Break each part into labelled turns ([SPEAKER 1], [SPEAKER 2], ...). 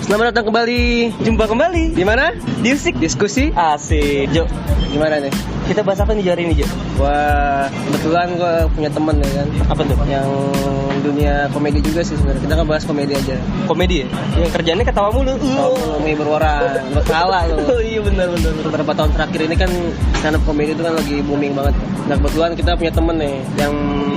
[SPEAKER 1] Selamat datang kembali.
[SPEAKER 2] Jumpa kembali
[SPEAKER 1] Di mana?
[SPEAKER 2] di Usik
[SPEAKER 1] Diskusi.
[SPEAKER 2] Asik. Jo,
[SPEAKER 1] Gimana nih?
[SPEAKER 2] kita bahas apa nih hari ini, Jo?
[SPEAKER 1] Wah, kebetulan gue punya temen ya kan.
[SPEAKER 2] Apa tuh?
[SPEAKER 1] Yang dunia komedi juga sih sebenarnya. Kita kan bahas komedi aja.
[SPEAKER 2] Komedi ya? Yang kerjanya ketawa mulu.
[SPEAKER 1] Menghibur orang, lo kalah lo.
[SPEAKER 2] Oh iya benar.
[SPEAKER 1] Beberapa tahun terakhir ini kan stand up komedi itu kan lagi booming banget. Nah kebetulan kita punya temen nih yang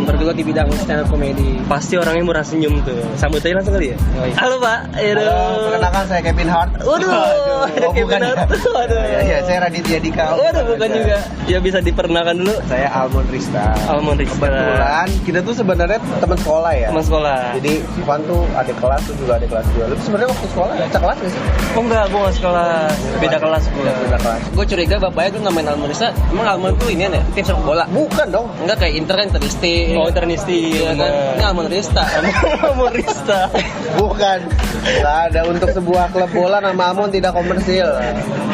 [SPEAKER 1] bergelut di bidang stand up komedi.
[SPEAKER 2] Pasti orangnya murah senyum tuh. Sambut aja langsung kali ya.
[SPEAKER 1] Yoi.
[SPEAKER 2] Halo, Pak.
[SPEAKER 3] Halo, perkenalkan saya Kevin Hart.
[SPEAKER 2] Waduh.
[SPEAKER 3] Oh, bukan ya?
[SPEAKER 2] Waduh.
[SPEAKER 3] Iya, saya Raditya Dika.
[SPEAKER 2] Waduh, bukan juga. Ya bisa diperkenalkan dulu.
[SPEAKER 3] Saya Almond Rista.
[SPEAKER 2] Almond Rista.
[SPEAKER 3] Kebetulan kita tuh sebenarnya teman sekolah ya.
[SPEAKER 2] Teman sekolah.
[SPEAKER 3] Jadi Ivan tuh adik kelas tuh juga adik kelas juga. Lu tuh sebenarnya waktu sekolah ya, kelas nggak sih?
[SPEAKER 2] Oh enggak, gua nggak sekolah. Beda kelas gua.
[SPEAKER 3] Beda kelas.
[SPEAKER 1] Gue curiga bapaknya tuh namain Almonista. Emang Almon tuh ini ya? Tim sepak bola?
[SPEAKER 3] Bukan dong.
[SPEAKER 1] Enggak kayak Inter kan Interisti.
[SPEAKER 2] Oh, Internisti.
[SPEAKER 1] Iya kan? Ini Almon Rista.
[SPEAKER 2] Almond Rista.
[SPEAKER 3] Bukan. Nggak ada untuk sebuah klub bola nama Almond tidak komersil.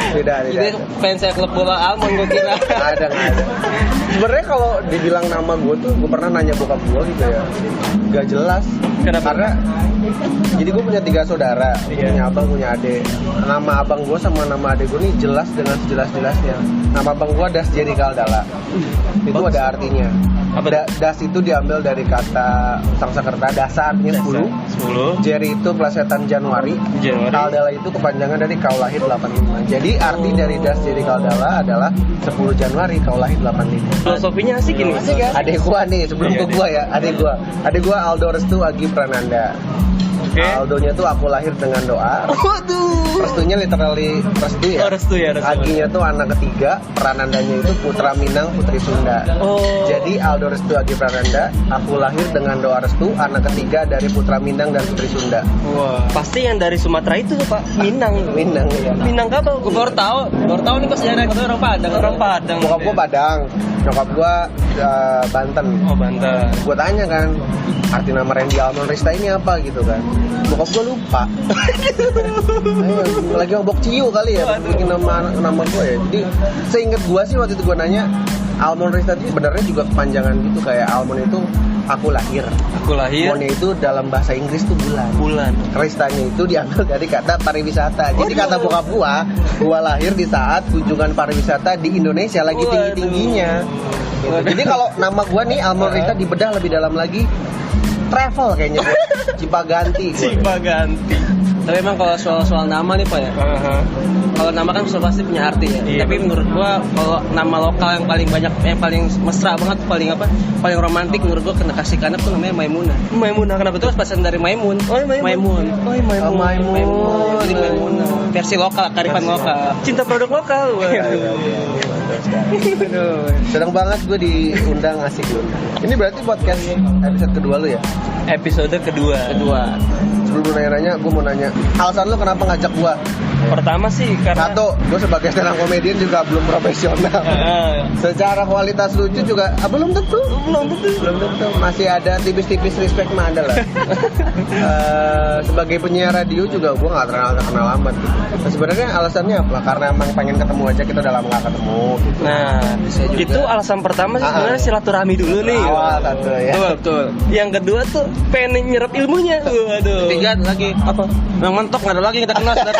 [SPEAKER 3] Tidak.
[SPEAKER 1] Jadi fans saya klub bola Almon gue kira.
[SPEAKER 3] Nggak ada. Sebenarnya kalau dibilang nama gue tuh, gue pernah nanya bokap gue gitu ya, gak jelas.
[SPEAKER 2] Kenapa?
[SPEAKER 3] Karena jadi gue punya 3 saudara,
[SPEAKER 2] Iya.
[SPEAKER 3] punya abang, punya adik. Nama abang gue sama nama adik gue nih jelas dengan sejelas-jelasnya. Nama abang gue Das Jerry Kaldala. Itu ada artinya.
[SPEAKER 2] Apa tuh?
[SPEAKER 3] Das itu diambil dari kata Sanskerta, dasa artinya 10.
[SPEAKER 2] 10.
[SPEAKER 3] Jerry itu plesetan Januari. Kaldala itu kepanjangan dari kau lahir 85. Jadi arti dari Das Jerry Kaldala adalah 10 Januari kau lahir 85.
[SPEAKER 2] Filosofinya asik ini.
[SPEAKER 3] Adik gua nih, sebelum
[SPEAKER 2] Iya,
[SPEAKER 3] ke gua ya, adik gua Aldo Restu Agi Prananda.
[SPEAKER 2] Oke.
[SPEAKER 3] Aldonya tuh aku lahir dengan doa.
[SPEAKER 2] Waduh.
[SPEAKER 3] Restunya literally restu ya.
[SPEAKER 2] Oh, restu ya, restu.
[SPEAKER 3] Aginya tuh anak ketiga, Pranandanya itu putra Minang, putri Sunda.
[SPEAKER 2] Oh.
[SPEAKER 3] Jadi Aldo Restu Agi Prananda, aku lahir dengan doa restu, anak ketiga dari putra Minang dan putri Sunda.
[SPEAKER 2] Wah, pasti yang dari Sumatera itu tuh, Pak. Minang.
[SPEAKER 3] Minang ya.
[SPEAKER 2] Minang apa?
[SPEAKER 1] Gue baru tahu nih pas sejarah itu orang Padang.
[SPEAKER 2] Orang Padang.
[SPEAKER 3] Bokap gua Padang, nyokap gua Banten.
[SPEAKER 2] Oh, Banten.
[SPEAKER 3] Gue tanya kan, arti nama Randy Almond Rista ini apa gitu kan. Bokap gue lupa. Lagi ngobok ciu kali ya, bikin nama gue ya. Jadi seinget gue sih waktu itu gue nanya, Almond Rista itu sebenarnya juga kepanjangan gitu, kayak Almond itu aku lahir.
[SPEAKER 2] Aku lahir.
[SPEAKER 3] Monnya itu dalam bahasa Inggris tuh bulan.
[SPEAKER 2] Bulan.
[SPEAKER 3] Ristanya itu diambil dari kata pariwisata. Jadi kata bokap gua lahir di saat kunjungan pariwisata di Indonesia lagi tinggi-tingginya. Gitu. Jadi kalau nama gua nih Almond Rista dibedah lebih dalam lagi, travel kayaknya gua. Cipaganti gua.
[SPEAKER 2] Cipaganti.
[SPEAKER 1] Tapi emang kalau soal nama nih Pak ya. Kalau nama kan pasti punya arti ya.
[SPEAKER 2] Iya,
[SPEAKER 1] Tapi menurut gua kalau nama lokal yang paling banyak, yang paling mesra banget, paling romantik menurut gua kena kasih anak tuh namanya Maimunah.
[SPEAKER 2] Maimunah kenapa
[SPEAKER 1] Itu
[SPEAKER 2] tuh?
[SPEAKER 1] pasan dari Maimun.
[SPEAKER 2] Oh, Maimun. Oh, Maimun.
[SPEAKER 1] Maimun. Jadi Maimunah. Versi lokal, kearifan lokal.
[SPEAKER 2] Cinta produk lokal. Wah.
[SPEAKER 3] Senang banget gue diundang, asik lu. Ini berarti podcast episode kedua lu ya?
[SPEAKER 2] Episode kedua.
[SPEAKER 3] Sebelum lu nanya-nanya, gue mau nanya, alasan lu kenapa ngajak gue?
[SPEAKER 2] Pertama sih karena
[SPEAKER 3] Satu, gue sebagai stand up comedian juga belum profesional. Secara kualitas lucu juga belum tentu. Masih ada tipis-tipis respect mah ada lah. Sebagai penyiar radio juga gue nggak terkenal amat gitu. Nah, sebenarnya alasannya apa? Karena emang pengen ketemu aja, kita udah lama nggak ketemu. Gitu.
[SPEAKER 2] Nah, itu alasan pertama sih sebenarnya silaturahmi dulu nih.
[SPEAKER 3] Awal satu ya.
[SPEAKER 1] Betul.
[SPEAKER 2] Yang kedua tuh pengen nyerap ilmunya. Waduh.
[SPEAKER 1] Tiga lagi apa? Yang mentok nggak ada lagi kita kenal sudah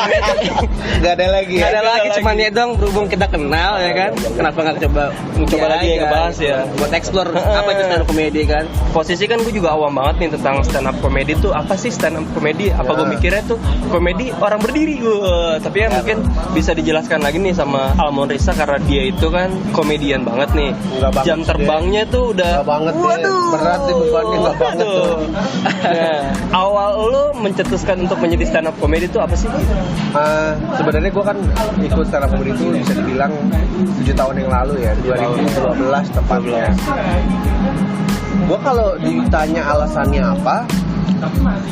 [SPEAKER 3] Gak ada lagi.
[SPEAKER 1] Nggak ada lagi,
[SPEAKER 2] lagi.
[SPEAKER 1] cuma ya dong berhubung kita kenal ya kan. Kenapa nggak coba
[SPEAKER 2] lagi
[SPEAKER 1] aja,
[SPEAKER 2] ngebahas ya.
[SPEAKER 1] Buat explore apa itu stand up comedy kan.
[SPEAKER 2] Posisi kan gue juga awam banget nih tentang stand up comedy tuh apa sih stand up comedy? Apa gue mikirnya tuh komedi orang berdiri gue. Tapi ya mungkin bisa dijelaskan lagi nih sama Almond Rista karena dia itu kan komedian banget nih.
[SPEAKER 3] Enggak banget
[SPEAKER 2] Jam terbangnya tuh udah
[SPEAKER 3] Gak banget deh. Berat sih bebannya, gak banget tuh.
[SPEAKER 2] Nah, awal lo mencetuskan untuk menjadi stand up comedy tuh apa sih?
[SPEAKER 3] Sebenarnya gue kan ikut stand up comedy itu bisa dibilang 7 tahun yang lalu ya, 2012 tepatnya. Gue kalau ditanya alasannya apa,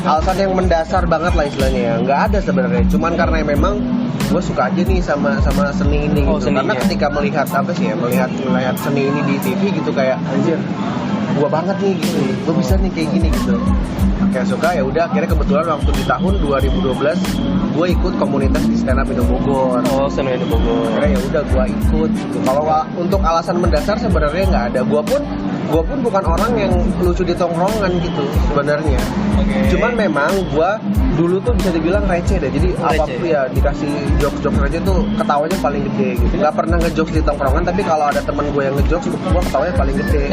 [SPEAKER 3] alasan yang mendasar banget lah istilahnya ya, nggak ada sebenarnya. Cuman karena memang gue suka aja nih sama seni ini gitu. Karena ketika melihat apa sih ya, melihat seni ini di TV gitu kayak anjir, gue banget nih gitu, gue bisa nih kayak gini gitu. Kayak suka ya udah, akhirnya kebetulan waktu di tahun 2012 gue ikut komunitas di stand up Indo Bogor.
[SPEAKER 2] Oh, stand up Indo Bogor.
[SPEAKER 3] Akhirnya ya udah gue ikut gitu. Kalau untuk alasan mendasar sebenarnya nggak ada. Gue pun gue pun bukan orang yang lucu di tongkrongan gitu sebenarnya. Cuman memang gue dulu tuh bisa dibilang receh deh. Jadi apapun ya dikasih jokes aja tuh ketawanya paling gede gitu. Gak pernah ngejokes di tongkrongan, tapi kalau ada teman gue yang ngejokes, gue ketawanya paling gede.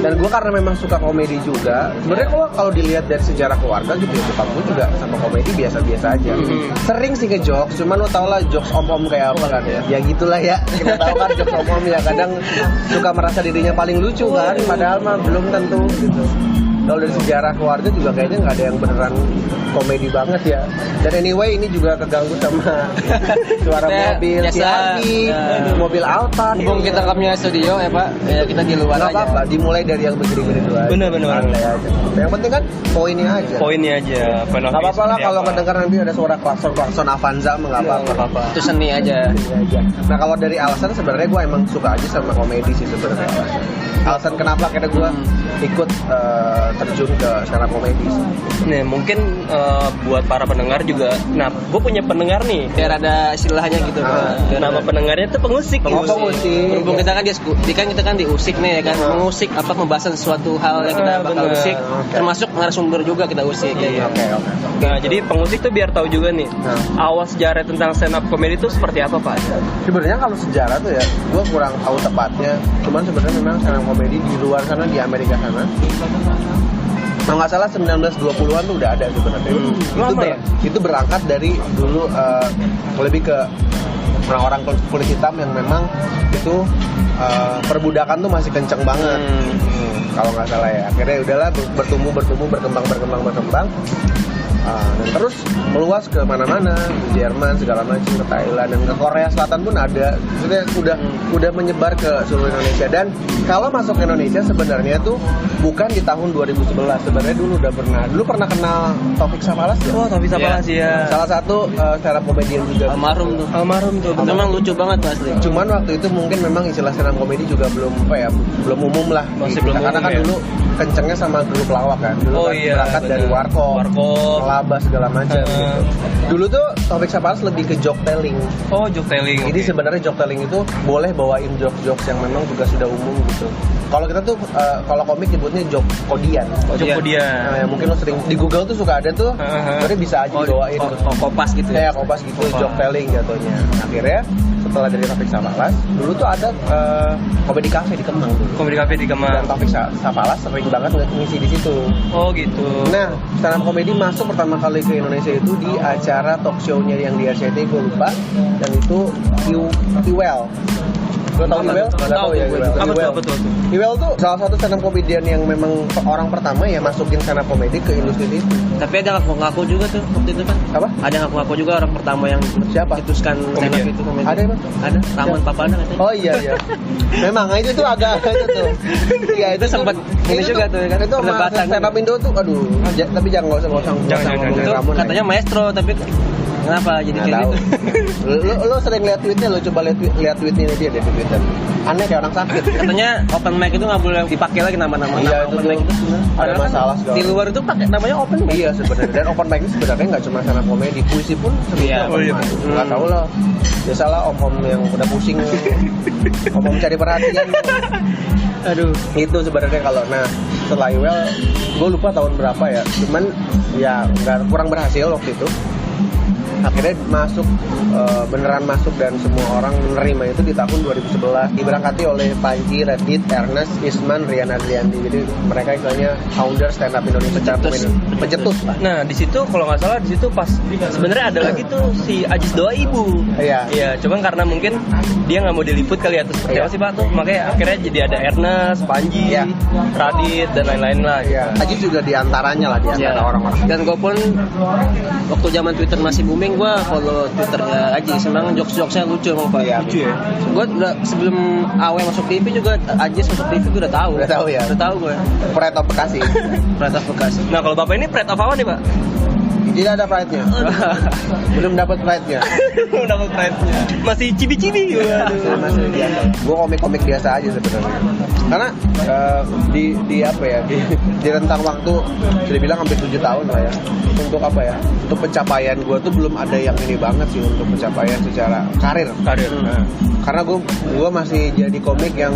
[SPEAKER 3] Dan gue karena memang suka komedi juga. Sebenarnya kalau dilihat dari sejarah keluarga gitu ya, bokap gue juga sama komedi biasa-biasa aja. Sering sih ngejokes, cuman lo tau lah jokes om-om kayak apa kan ya. Ya gitulah ya. Kita tahu kan jokes om-om ya kadang suka merasa dirinya paling lucu kan, padahal mah belum tentu gitu. Kalau dari sejarah keluarga juga kayaknya nggak ada yang beneran komedi banget ya. Dan anyway ini juga keganggu sama suara mobil CRV, mobil Alphard.
[SPEAKER 1] Mumpung kita rekamnya studio ya Pak, ya kita di luar
[SPEAKER 3] Nggak
[SPEAKER 1] aja.
[SPEAKER 3] apa-apa, dimulai dari yang begini-begini dulu aja.
[SPEAKER 2] Bener.
[SPEAKER 3] Santai aja. Yang penting kan poinnya aja.
[SPEAKER 2] Poinnya aja.
[SPEAKER 3] Nggak apa-apa lah kalau kedengar nanti ada suara klakson Avanza mah nggak apa-apa.
[SPEAKER 1] Itu seni aja.
[SPEAKER 3] Nah kalau dari alasan sebenarnya gue emang suka aja sama komedi sih sebenarnya. Alasan kenapa akhirnya gue ikut terjun ke stand up komedi.
[SPEAKER 2] Nih mungkin buat para pendengar juga. Nah, gue punya pendengar nih.
[SPEAKER 1] Biar ada istilahnya gitu.
[SPEAKER 2] Nama pendengarnya tuh pengusik.
[SPEAKER 3] Pengusik.
[SPEAKER 1] Berhubung kita kan diusik nih ya kan, mengusik apa membahas sesuatu hal yang kita bakal
[SPEAKER 2] bener.
[SPEAKER 1] usik, termasuk narasumber juga kita usik.
[SPEAKER 3] Oke.
[SPEAKER 2] Nah, jadi pengusik tuh biar tahu juga nih. Awal sejarah tentang stand up comedy itu seperti apa, Pak?
[SPEAKER 3] Sebenarnya kalau sejarah tuh ya, gue kurang tahu tepatnya. Cuman sebenarnya memang stand up komedi di luar sana, di Amerika sana, kalau nggak salah 1920-an tuh udah ada sebenarnya.
[SPEAKER 2] Lama ya?
[SPEAKER 3] Itu berangkat dari dulu lebih ke orang-orang kulit hitam yang memang itu perbudakan tuh masih kenceng banget. Kalau nggak salah ya. Akhirnya udahlah bertumbuh berkembang. Dan terus meluas ke mana-mana, ke Jerman segala macam, ke Thailand dan ke Korea Selatan pun ada. Maksudnya udah menyebar ke seluruh Indonesia. Dan kalau masuk ke Indonesia sebenarnya tuh bukan di tahun 2011. Sebenarnya dulu pernah kenal Taufik Sapalas ya?
[SPEAKER 2] Oh, Taufik Sapalas ya.
[SPEAKER 3] Salah satu stand up comedian juga.
[SPEAKER 1] Almarhum tuh. Memang lucu banget pasti.
[SPEAKER 3] Cuman waktu itu mungkin memang istilah stand up comedy juga belum umum lah.
[SPEAKER 2] Masih belum
[SPEAKER 3] Karena
[SPEAKER 2] umum,
[SPEAKER 3] kan
[SPEAKER 2] ya.
[SPEAKER 3] dulu kencengnya sama grup lawak kan. Dulu
[SPEAKER 2] Oh
[SPEAKER 3] kan
[SPEAKER 2] iya,
[SPEAKER 3] berangkat
[SPEAKER 2] bener.
[SPEAKER 3] dari warkop, Laba segala macam gitu. Dulu tuh Taufik Sapalas lebih ke joke telling.
[SPEAKER 2] Oh, joke telling.
[SPEAKER 3] Jadi sebenarnya joke telling itu boleh bawain jokes-jokes yang memang juga sudah umum gitu. Kalau kita tuh kalau komik nyebutnya joke kodian.
[SPEAKER 2] joke dia.
[SPEAKER 3] Nah, ya mungkin lo sering di Google tuh suka ada tuh. Sebenarnya bisa aja dibawain.
[SPEAKER 1] Kopas gitu ya.
[SPEAKER 3] Kayak kopas gitu, joke telling jatuhnya. Akhirnya setelah dari Taufik Sapalas, dulu tuh ada komedi cafe di Kemang dulu.
[SPEAKER 2] Komedi cafe di
[SPEAKER 3] Dan
[SPEAKER 2] Kemang.
[SPEAKER 3] Taufik Sapalas sering banget ngisi di situ.
[SPEAKER 2] Oh, gitu.
[SPEAKER 3] Nah, stand up comedy masuk pertama kali ke Indonesia itu di acara talk show-nya yang di RCTI, gue lupa. Dan itu Iwel. Lo tau Iwel? Nggak tahu ya Iwel.
[SPEAKER 2] Apa tuh?
[SPEAKER 3] Iwel tuh salah satu stand up comedian yang memang orang pertama ya masukin stand up comedy ke industri itu.
[SPEAKER 1] Tapi ada ngaku-ngaku juga tuh waktu itu kan.
[SPEAKER 3] Apa?
[SPEAKER 1] Ada ngaku-ngaku juga orang pertama yang
[SPEAKER 3] Siapa?
[SPEAKER 1] cetuskan stand up itu komedi.
[SPEAKER 3] Ada emang?
[SPEAKER 1] Ada. Taman Papana katanya.
[SPEAKER 3] Oh iya. Memang itu tuh agak itu tuh. Iya itu
[SPEAKER 1] sempat ini juga tuh kan.
[SPEAKER 3] Itu sama
[SPEAKER 1] Perdebatan.
[SPEAKER 3] stand up Indo tuh aduh. Tapi jangan nggak usah
[SPEAKER 2] Jangan.
[SPEAKER 3] ngomongin
[SPEAKER 1] Itu
[SPEAKER 3] Ramon.
[SPEAKER 1] katanya maestro tapi kenapa jadi
[SPEAKER 3] Nggak
[SPEAKER 1] kayak
[SPEAKER 3] tahu.
[SPEAKER 1] gitu?
[SPEAKER 3] Lo sering lihat tweetnya, lo coba lihat tweetnya dia deh di Twitter. Aneh kayak orang sakit.
[SPEAKER 1] Katanya open mic itu nggak boleh dipakai lagi nama-nama.
[SPEAKER 3] Iya, itu
[SPEAKER 1] open
[SPEAKER 3] tuh
[SPEAKER 1] mic itu sebenarnya.
[SPEAKER 3] ada
[SPEAKER 1] Padahal kan
[SPEAKER 3] masalah segala.
[SPEAKER 1] di luar itu pakai namanya open mic.
[SPEAKER 3] Iya sebenarnya. Dan open mic ini sebenarnya nggak cuma stand up komedi, puisi pun
[SPEAKER 1] Iya.
[SPEAKER 3] open mic. Nggak tahu lah. Biasalah om-om yang udah pusing, om-om cari perhatian.
[SPEAKER 1] Aduh.
[SPEAKER 3] Itu sebenarnya kalau setelah Iwel, gue lupa tahun berapa ya. Cuman ya kurang berhasil waktu itu. Akhirnya beneran masuk dan semua orang menerima itu di tahun 2011. Diberangkati oleh Panji, Radit, Ernest, Isman, Rian Adriandi. Jadi mereka istilahnya founder stand up Indonesia. Pencetus lah.
[SPEAKER 2] Nah, di situ kalau nggak salah di situ pas sebenarnya ada lagi tuh si Ajis Doa Ibu.
[SPEAKER 3] Iya.
[SPEAKER 2] Iya, cuman karena mungkin dia nggak mau diliput kali atau seperti
[SPEAKER 3] Iya.
[SPEAKER 2] apa sih Pak tuh, makanya akhirnya jadi ada Ernest, Panji,
[SPEAKER 3] Iya.
[SPEAKER 2] Radit dan lain-lain lah.
[SPEAKER 3] Iya. Aji juga diantaranya lah di antara orang-orang.
[SPEAKER 1] Dan gue pun waktu zaman Twitter masih booming, gue follow Twitternya Aji. Sebenarnya jokes-jokesnya lucu emang Pak.
[SPEAKER 3] Iya.
[SPEAKER 2] Lucu ya.
[SPEAKER 1] Gue udah sebelum Awe masuk TV juga, Aji masuk TV gue udah tahu.
[SPEAKER 3] Udah tahu ya?
[SPEAKER 1] Udah tahu gue.
[SPEAKER 3] Pride of Bekasi.
[SPEAKER 1] Pride Bekasi.
[SPEAKER 2] Nah, kalau Bapak ini pride of apa nih, Pak?
[SPEAKER 3] Tidak ada pride-nya. Belum dapat pride-nya.
[SPEAKER 2] Dapat pride-nya. Masih cibi-cibi.
[SPEAKER 3] Masih biasa. Gue komik-komik biasa aja sebenarnya. Karena di apa ya? Di rentang waktu sudah bilang hampir 7 tahun lah ya. Untuk apa ya? Untuk pencapaian gue tuh belum ada yang ini banget sih untuk pencapaian secara karir.
[SPEAKER 2] Karir.
[SPEAKER 3] Nah, karena gue masih jadi komik yang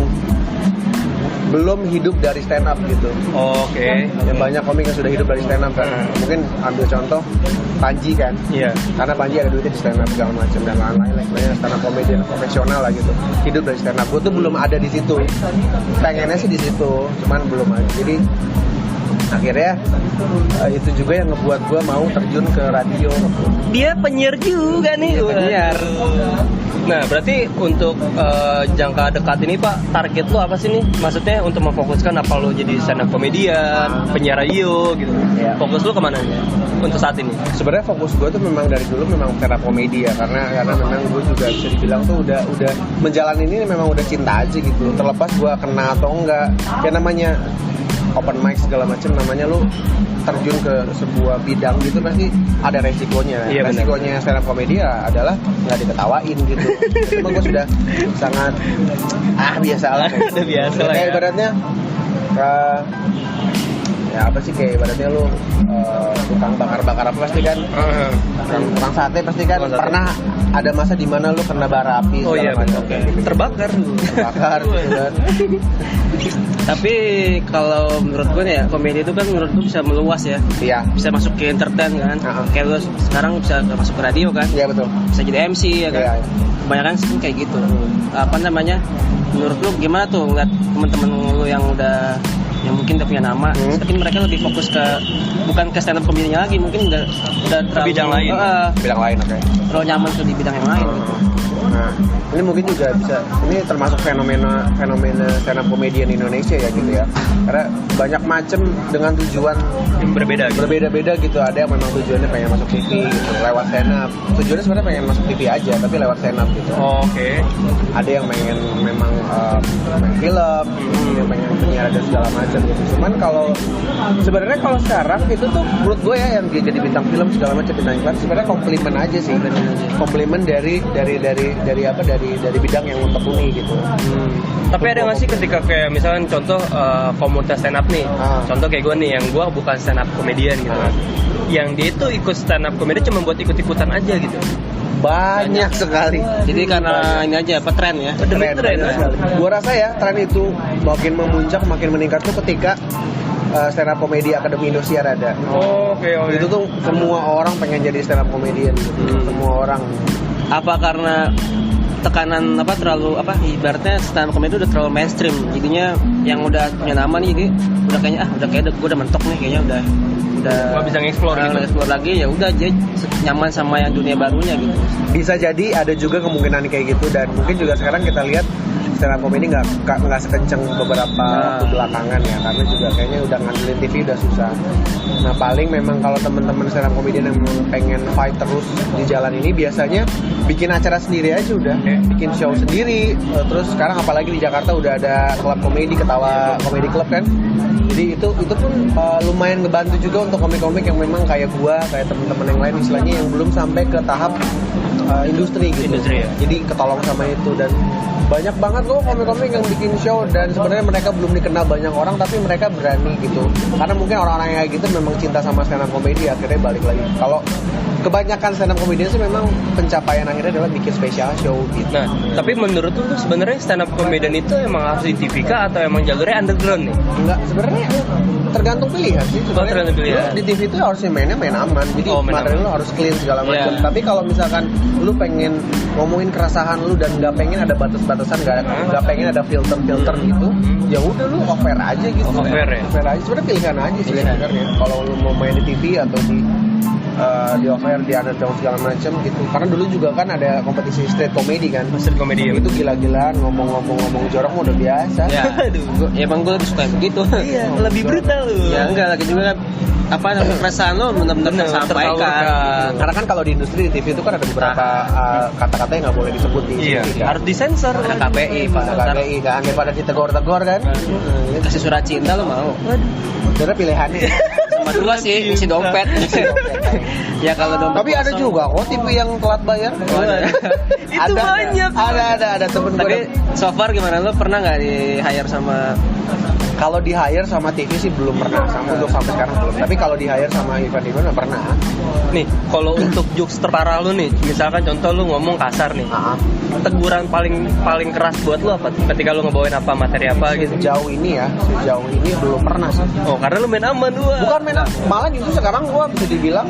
[SPEAKER 3] belum hidup dari stand up gitu.
[SPEAKER 2] Oke.
[SPEAKER 3] Yang banyak komik yang sudah hidup dari stand up kan. Mungkin ambil contoh Panji kan.
[SPEAKER 2] Iya.
[SPEAKER 3] Karena Panji ada duitnya di stand up segala macam dan lain-lain lah. Sebenarnya stand up komedian profesional lah gitu. Hidup dari stand up. Gue tuh belum ada di situ. Pengennya sih di situ, cuman belum ada. Jadi akhirnya itu juga yang ngebuat gue mau terjun ke radio.
[SPEAKER 2] Dia penyiar juga nih.
[SPEAKER 1] Penyiar.
[SPEAKER 2] Nah, berarti untuk jangka dekat ini Pak, target lu apa sih nih? Maksudnya untuk memfokuskan apa lu jadi stand up comedian, penyiar radio gitu.
[SPEAKER 3] Iya.
[SPEAKER 2] Fokus lu kemana untuk saat ini?
[SPEAKER 3] Sebenarnya fokus gue tuh memang dari dulu memang stand up komedi ya, karena memang gue juga bisa dibilang tuh udah menjalani ini memang udah cinta aja gitu. Terlepas gue kena atau enggak, ya namanya open mic segala macam, namanya lu terjun ke sebuah bidang gitu pasti ada resikonya.
[SPEAKER 2] Iya,
[SPEAKER 3] Resikonya stand up comedy ya adalah nggak diketawain gitu. Cuma gue sudah sangat biasa lah.
[SPEAKER 2] Udah biasa lah
[SPEAKER 3] Kayak
[SPEAKER 2] ya.
[SPEAKER 3] ibaratnya ya apa sih, kayak ibaratnya lu tukang bakar apa pasti kan, tukang sate pasti kan
[SPEAKER 2] Tukang sate.
[SPEAKER 3] pernah ada masa di mana lu kena bara api
[SPEAKER 2] Oh iya,
[SPEAKER 3] segala macam.
[SPEAKER 2] benar. Terbakar.
[SPEAKER 3] Terbakar gitu kan.
[SPEAKER 1] Tapi kalau menurut gue nih ya, komedi itu kan menurut gue bisa meluas ya.
[SPEAKER 3] Iya.
[SPEAKER 1] Bisa masuk ke entertain kan. Kayak lu sekarang bisa masuk ke radio kan.
[SPEAKER 3] Iya betul.
[SPEAKER 1] Bisa jadi MC ya kan.
[SPEAKER 3] Iya.
[SPEAKER 1] Kebanyakan sih kayak gitu. Apa namanya? Menurut lu gimana tuh ngeliat teman-teman lu yang mungkin udah punya nama, tapi mereka lebih fokus ke bukan ke stand up comedy-nya lagi, mungkin udah terlalu
[SPEAKER 2] bidang lain.
[SPEAKER 3] Bidang lain, oke.
[SPEAKER 1] Terlalu nyaman tuh di bidang yang lain gitu.
[SPEAKER 3] Nah, ini mungkin juga bisa, ini termasuk fenomena stand up comedian Indonesia ya gitu ya. Karena banyak macam dengan tujuan
[SPEAKER 2] Yang berbeda gitu.
[SPEAKER 3] berbeda-beda gitu. Ada yang memang tujuannya pengen masuk TV gitu, lewat stand up. Tujuannya sebenarnya pengen masuk TV aja, tapi lewat stand up gitu.
[SPEAKER 2] Oke.
[SPEAKER 3] Ada yang pengen memang main film, yang pengen penyiar dan segala macam gitu. Cuman kalau sebenarnya kalau sekarang itu tuh menurut gue ya, yang dia jadi bintang film segala macam, bintang iklan sebenarnya komplimen aja sih. Komplimen dari bidang yang lo tekuni gitu.
[SPEAKER 2] Tapi ada nggak sih ketika kayak misalkan contoh komunitas stand up nih, contoh kayak gue nih yang gue bukan stand up comedian gitu kan, yang dia itu ikut stand up comedian cuma buat ikut-ikutan aja gitu.
[SPEAKER 3] Banyak sekali.
[SPEAKER 1] Jadi karena ini aja apa tren ya.
[SPEAKER 2] Tren.
[SPEAKER 3] Gua rasa ya tren itu makin memuncak, makin meningkat tuh ketika stand up comedy Akademi Indosiar ada.
[SPEAKER 2] Oke.
[SPEAKER 3] Itu tuh semua orang pengen jadi stand up comedian gitu. Semua orang.
[SPEAKER 1] Apa karena tekanan terlalu ibaratnya stand up comedy udah terlalu mainstream, jadinya yang udah punya nama nih jadi udah kayaknya gue udah mentok nih, kayaknya udah
[SPEAKER 2] nggak bisa nge-explore gitu.
[SPEAKER 1] Nge-explore lagi, ya udah jadi nyaman sama yang dunia barunya gitu.
[SPEAKER 3] Bisa jadi ada juga kemungkinan kayak gitu, dan mungkin juga sekarang kita lihat stand up comedy nggak sekenceng beberapa waktu belakangan ya, karena juga kayaknya udah ngandelin TV udah susah. Nah paling memang kalau teman-teman stand up comedy yang memang pengen fight terus di jalan ini biasanya bikin acara sendiri aja udah, bikin show sendiri. Terus sekarang apalagi di Jakarta udah ada klub komedi, Ketawa Comedy Club kan. Jadi itu pun lumayan ngebantu juga untuk komik-komik yang memang kayak gua, kayak teman-teman yang lain istilahnya yang belum sampai ke tahap industri gitu.
[SPEAKER 2] Industri, ya?
[SPEAKER 3] Jadi ketolong sama itu, dan banyak banget loh komik-komik yang bikin show dan sebenarnya mereka belum dikenal banyak orang tapi mereka berani gitu. Karena mungkin orang-orang yang kayak gitu memang cinta sama stand up comedy, akhirnya balik lagi. Kalau kebanyakan stand up comedian sih memang pencapaian akhirnya adalah bikin special show gitu.
[SPEAKER 2] Nah, tapi menurut lu tuh sebenarnya stand up comedian itu emang harus di TV kah atau emang jalurnya underground nih?
[SPEAKER 3] Enggak, sebenarnya tergantung pilihan sih.
[SPEAKER 2] Tergantung pilihan.
[SPEAKER 3] Lu di TV itu harusnya mainnya main aman. Jadi materi lu harus clean segala macam.
[SPEAKER 2] Yeah.
[SPEAKER 3] Tapi kalau misalkan lu pengen ngomongin keresahan lu dan nggak pengen ada batas-batasan, nggak pengen ada filter gitu, ya udah lu offer aja gitu.
[SPEAKER 2] Offer ya?
[SPEAKER 3] Offer aja. Sebenarnya pilihan aja sih sebenarnya. Kalau lu mau main di TV atau di offer di underground segala macam gitu. Karena dulu juga kan ada kompetisi street comedy kan.
[SPEAKER 2] Street comedy
[SPEAKER 3] Itu gila-gilaan ngomong jorok mah udah biasa.
[SPEAKER 1] Ya, emang gue lebih suka yang begitu.
[SPEAKER 2] Iya, lebih brutal lu.
[SPEAKER 1] Ya enggak, lagi juga namanya perasaan lo benar-benar tersampaikan.
[SPEAKER 3] Karena kan kalau di industri di TV itu kan ada beberapa kata-kata yang nggak boleh disebut di
[SPEAKER 2] Iya,
[SPEAKER 3] TV kan.
[SPEAKER 2] harus disensor.
[SPEAKER 1] Ada KPI,
[SPEAKER 3] Ada KPI kan, daripada ditegor-tegor kan.
[SPEAKER 1] Kasih surat cinta lo mau?
[SPEAKER 3] Sebenarnya pilihannya.
[SPEAKER 1] Sama dua sih, isi dompet. Ya kalau dompet.
[SPEAKER 3] Tapi ada juga kok TV yang telat bayar.
[SPEAKER 2] Itu banyak.
[SPEAKER 3] Ada temen gue.
[SPEAKER 1] Tapi so far gimana, lo pernah nggak di hire sama
[SPEAKER 3] Kalau di hire sama TV sih belum pernah, untuk sampai sekarang belum. Tapi kalau di hire sama event-event pernah.
[SPEAKER 2] Nih, kalau untuk jokes terparah lu nih, misalkan contoh lu ngomong kasar nih, teguran paling keras buat lu apa? Ketika lu ngebawain apa materi apa gitu?
[SPEAKER 3] Sejauh ini belum pernah sih.
[SPEAKER 2] Oh, karena lu main aman lu.
[SPEAKER 3] Bukan main aman, malah justru sekarang gua bisa dibilang.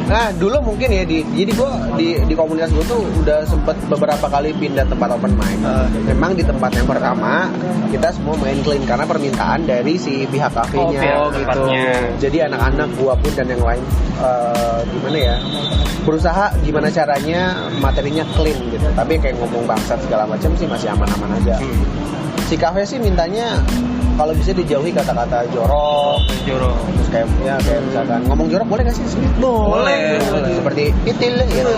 [SPEAKER 3] Nah, dulu mungkin ya jadi gue di komunitas gue tuh udah sempet beberapa kali pindah tempat open mic. Memang di tempat yang pertama kita semua main clean karena permintaan dari si pihak kafenya gitu. Jadi anak-anak gua pun dan yang lain gimana ya, berusaha gimana caranya materinya clean gitu. Tapi kayak ngomong bangsat segala macam sih masih aman-aman aja. Si kafe sih mintanya kalau bisa dijauhi kata-kata jorok. Terus kayak misalkan ngomong jorok boleh nggak sih? Boleh. Seperti pitil gitu.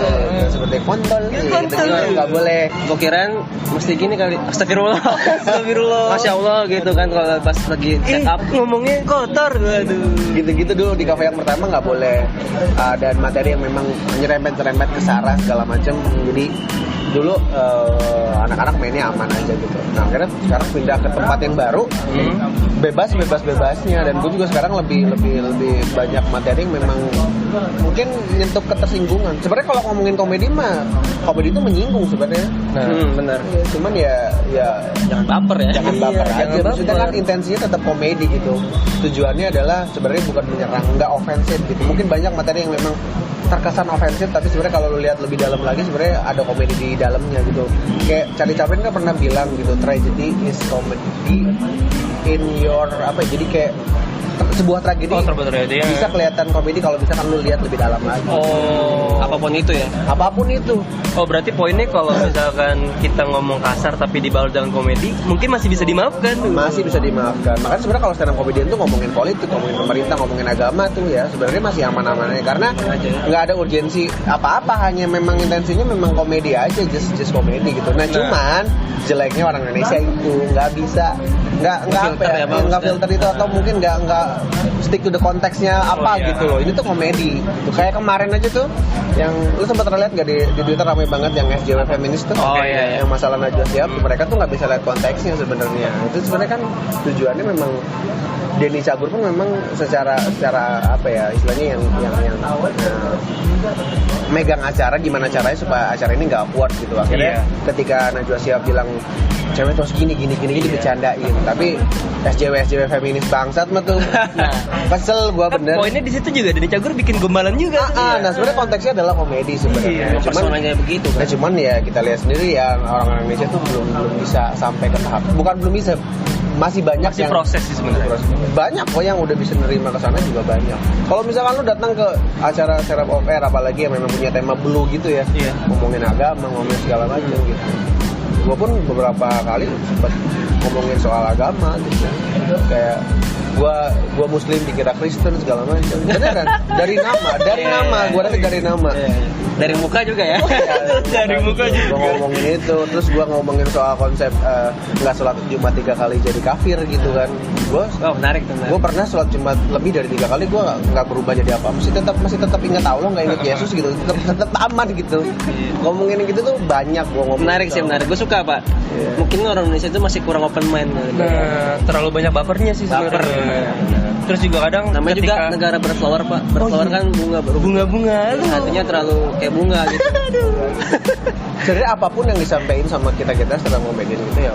[SPEAKER 3] Seperti kontol gitu. Nggak boleh.
[SPEAKER 1] Gue kirain mesti gini kali. Astagfirullah. Masya Allah gitu kan kalau pas lagi set up
[SPEAKER 2] ngomongnya kotor. Aduh.
[SPEAKER 3] Gitu-gitu dulu di kafe yang pertama nggak boleh. Dan materi yang memang nyerempet ke sara segala macam. Jadi dulu anak-anak mainnya aman aja gitu. Nah akhirnya sekarang pindah ke tempat yang baru, bebasnya, dan gue juga sekarang lebih banyak materi yang memang mungkin nyentuh ketersinggungan. Sebenarnya kalau ngomongin komedi itu menyinggung sebenarnya.
[SPEAKER 1] Nah, benar.
[SPEAKER 3] Ya, cuman ya
[SPEAKER 1] jangan baper ya.
[SPEAKER 3] Jangan baper aja. Maksudnya kan intensinya tetap komedi gitu. Tujuannya adalah sebenarnya bukan menyerang, nggak ofensif gitu. Mungkin banyak materi yang memang terkesan ofensif, tapi sebenarnya kalau lu lihat lebih dalam lagi sebenarnya ada komedi di dalamnya gitu. Kayak Charlie Chaplin kan pernah bilang gitu, tragedy is comedy in your jadi kayak sebuah tragedi bisa kelihatan komedi kalau misalkan lu lihat lebih dalam lagi.
[SPEAKER 1] Apapun itu ya.
[SPEAKER 3] Apapun itu.
[SPEAKER 2] Oh, berarti poinnya kalau misalkan kita ngomong kasar tapi dibalut dengan komedi, mungkin masih bisa dimaafkan.
[SPEAKER 3] Masih bisa dimaafkan. Makanya sebenarnya kalau stand up comedian tuh ngomongin politik, ngomongin pemerintah, ngomongin agama tuh ya sebenarnya masih aman-amannya karena nggak ada urgensi apa-apa, hanya memang intensinya memang komedi aja, just komedi gitu. Nah, cuman jeleknya orang Indonesia itu nggak bisa nggak filter itu, atau mungkin nggak stick to the konteksnya apa gitu loh. Ini tuh komedi. Tuh, kayak kemarin aja tuh yang lu sempat lihat nggak di Twitter ramai banget yang SJW feminis tuh. Yang masalah Najwa Shihab, mereka tuh nggak bisa lihat konteksnya sebenarnya. Itu sebenarnya kan tujuannya memang Denny Cagur pun memang secara apa ya istilahnya yang megang acara, gimana caranya supaya acara ini nggak awkward gitu. Akhirnya ketika Najwa Shihab bilang cewek terus gini dibecandain, tapi SJW feminis bangsat mah tuh. Kesel gua bener.
[SPEAKER 2] Poinnya di situ juga Denny Cagur bikin gombalan juga.
[SPEAKER 3] Nah sebenarnya konteksnya adalah komedi sebenarnya.
[SPEAKER 1] Personanya begitu kan.
[SPEAKER 3] Nah cuman ya kita lihat sendiri ya orang Indonesia tuh belum bisa sampai ke tahap, bukan belum bisa, masih banyak
[SPEAKER 2] yang proses sih sebenarnya.
[SPEAKER 3] Banyak kok yang udah bisa nerima ke sana juga banyak. Kalau misalkan lu datang ke acara stand up air apalagi yang memang punya tema blue gitu ya, ngomongin agama, ngomongin segala macam gitu. Gue pun beberapa kali sempat ngomongin soal agama gitu. Kayak gue Muslim dikira Kristen segala macam. Beneran dari nama gue dari nama.
[SPEAKER 1] Dari muka juga ya.
[SPEAKER 2] Dari muka juga.
[SPEAKER 3] Gue ngomongin itu, terus gue ngomongin soal konsep nggak sholat Jumat 3 kali jadi kafir gitu kan.
[SPEAKER 1] Menarik tuh.
[SPEAKER 3] Gue pernah sholat Jumat lebih dari 3 kali, gue nggak berubah jadi apa. Masih tetap ingat Allah, nggak ingat Yesus gitu. Tetap aman gitu. Ngomongin gitu tuh banyak gue ngomong.
[SPEAKER 1] Menarik sih, menarik. Gue suka pak. Mungkin orang Indonesia itu masih kurang open mind.
[SPEAKER 2] Terlalu banyak bapernya sih sebenarnya. Terus juga kadang
[SPEAKER 1] namanya juga negara berflower pak. Berflower kan bunga. Artinya terlalu kayak bunga gitu.
[SPEAKER 3] Sebenarnya apapun yang disampaikan sama kita stand up comedian gitu ya,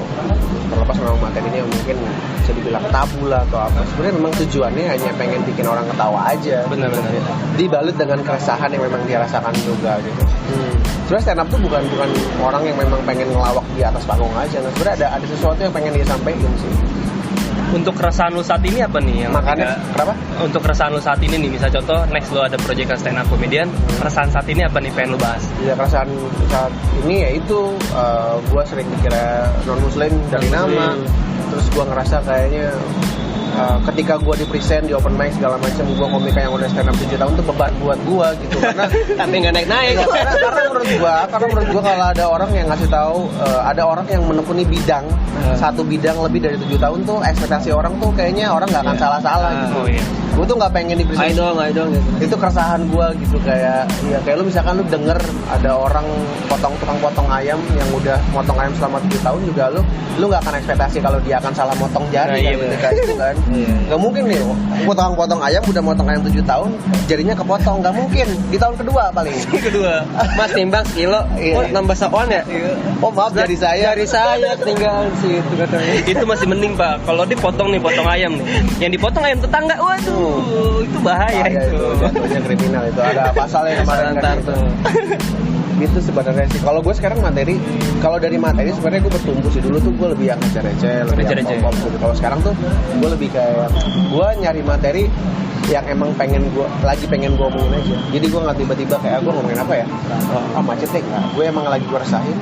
[SPEAKER 3] terlepas memang materinya yang mungkin bisa dibilang tabu lah atau apa, sebenarnya memang tujuannya hanya pengen bikin orang ketawa aja.
[SPEAKER 2] Benar-benar.
[SPEAKER 3] Dibalut dengan keresahan yang memang dirasakan juga gitu. Sebenarnya stand up tuh bukan orang yang memang pengen ngelawak di atas panggung aja. Nah, sebenarnya ada sesuatu yang pengen dia sampaikan sih.
[SPEAKER 2] Untuk keresahan lu saat ini apa nih?
[SPEAKER 3] Makanya kenapa?
[SPEAKER 2] Untuk keresahan lu saat ini nih, misal contoh next lu ada proyekan stand up comedian, keresahan saat ini apa nih pengen lu bahas?
[SPEAKER 3] Ya keresahan saat ini yaitu gue sering dikira non muslim dari nama, terus gue ngerasa kayaknya ketika gue di present di open mic segala macam, gue komika yang udah stand up 7 tahun tuh beban buat gue gitu karena
[SPEAKER 1] tapi nggak naik-naik.
[SPEAKER 3] karena menurut gue kalau ada orang yang ngasih tahu ada orang yang menekuni bidang satu bidang lebih dari 7 tahun tuh ekspektasi orang tuh kayaknya orang nggak akan salah-salah gitu. Gue tuh nggak pengen di present.
[SPEAKER 1] Ayo dong gitu.
[SPEAKER 3] Itu keresahan gue gitu kayak lu misalkan lu denger ada orang tukang potong ayam yang udah motong ayam selama 7 tahun juga lu nggak akan ekspektasi kalau dia akan salah motong jari kayak gitu kan. Nggak mungkin nih potong ayam udah motong ayam 7 tahun jarinya kepotong, nggak mungkin di tahun kedua paling.
[SPEAKER 1] Mas timbang sekilo, nambah seon ya?
[SPEAKER 3] Oh maaf jari saya
[SPEAKER 1] tinggal di situ katanya.
[SPEAKER 2] Itu masih mending Pak, kalau dipotong ayam nih, yang dipotong ayam tetangga, waduh itu bahaya itu.
[SPEAKER 3] Jatuhnya kriminal itu, ada pasalnya kemarin kan
[SPEAKER 1] tuh.
[SPEAKER 3] Itu sebenarnya sih. Kalau gue sekarang kalau dari materi sebenarnya gue bertumbuh sih. Dulu tuh gue lebih yang receh, lebih yang pop gitu. Kalau sekarang tuh gue lebih kayak gue nyari materi yang emang pengen gue omongin aja. Jadi gue nggak tiba-tiba kayak gue ngomongin apa ya, macet deh. Gue emang lagi gue rasain,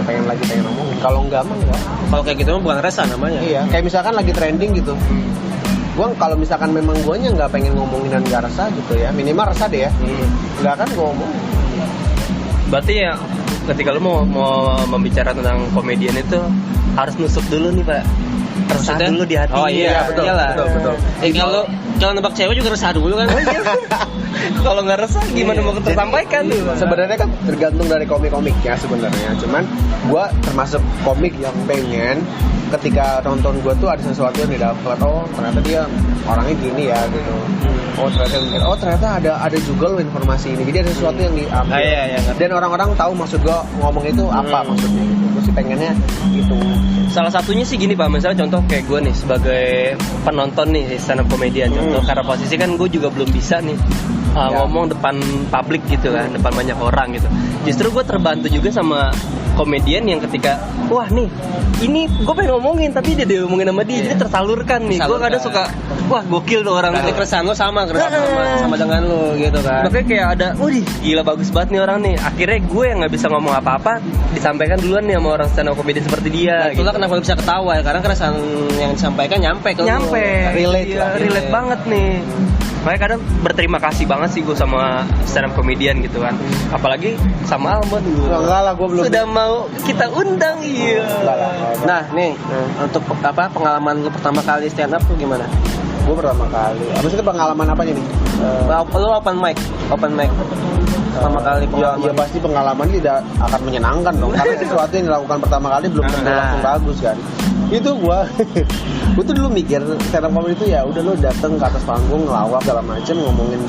[SPEAKER 3] pengen ngomongin. Kalau enggak mah enggak.
[SPEAKER 1] Kalau kayak gitu mah bukan resah namanya.
[SPEAKER 3] Iya, kayak misalkan lagi trending gitu. Gue kalau misalkan memang guanya nggak pengen ngomongin dan nggak resah gitu ya, minimal resah deh ya. Nggak kan gue ngomong.
[SPEAKER 2] Berarti ya ketika lu mau membicara tentang komedian itu harus nusuk dulu nih Pak, resah dulu di hati.
[SPEAKER 1] Oh iya betul. Kalau nembak cewek juga resah dulu kan.
[SPEAKER 2] Kalau nggak resah gimana mau tersampaikan?
[SPEAKER 3] Sebenarnya kan tergantung dari komik-komiknya sebenarnya. Cuman gue termasuk komik yang pengen ketika nonton gue tuh ada sesuatu yang didapat. Oh ternyata dia orangnya gini ya gitu. Oh ternyata ada juga loh informasi ini. Jadi ada sesuatu yang diambil. Dan orang-orang tahu maksud gue ngomong itu apa maksudnya gitu. Gue sih pengennya gitu.
[SPEAKER 2] Salah satunya sih gini Pak, misalnya contoh kayak gue nih sebagai penonton nih stand up komedian contoh, karena posisi kan gue juga belum bisa nih ngomong depan publik gitu kan, depan banyak orang gitu. Justru gue terbantu juga sama komedian yang ketika wah nih ini gue pengen ngomongin tapi dia diomongin sama dia, jadi tersalurkan nih. Gue kadang suka wah gokil tuh orang.
[SPEAKER 1] Berarti keresahan lo sama dengan lo gitu kan.
[SPEAKER 2] Makanya kayak ada, gila bagus banget nih orang nih. Akhirnya gue yang nggak bisa ngomong apa-apa disampaikan duluan nih sama orang stand up comedy seperti dia.
[SPEAKER 1] Itulah kenapa lo bisa ketawa ya, karena keresahan yang disampaikan nyampe ke lo.
[SPEAKER 2] Relate banget nih. Makanya kadang berterima kasih banget sih gue sama stand up comedian gitu kan. Apalagi sama Almond
[SPEAKER 3] enggak lah, gue belum
[SPEAKER 2] sudah mau kita undang. Iya.
[SPEAKER 1] Nah nih untuk pengalaman lu pertama kali stand up tuh gimana?
[SPEAKER 3] Gue pertama kali. Maksudnya pengalaman apanya nih?
[SPEAKER 1] Lu open mic pertama kali pengalaman.
[SPEAKER 3] Ya pasti pengalaman tidak akan menyenangkan dong. Karena sesuatu yang dilakukan pertama kali belum tentu langsung bagus kan. Itu gue tuh dulu mikir stand up comedy itu ya udah lo dateng ke atas panggung ngelawak segala macem, ngomongin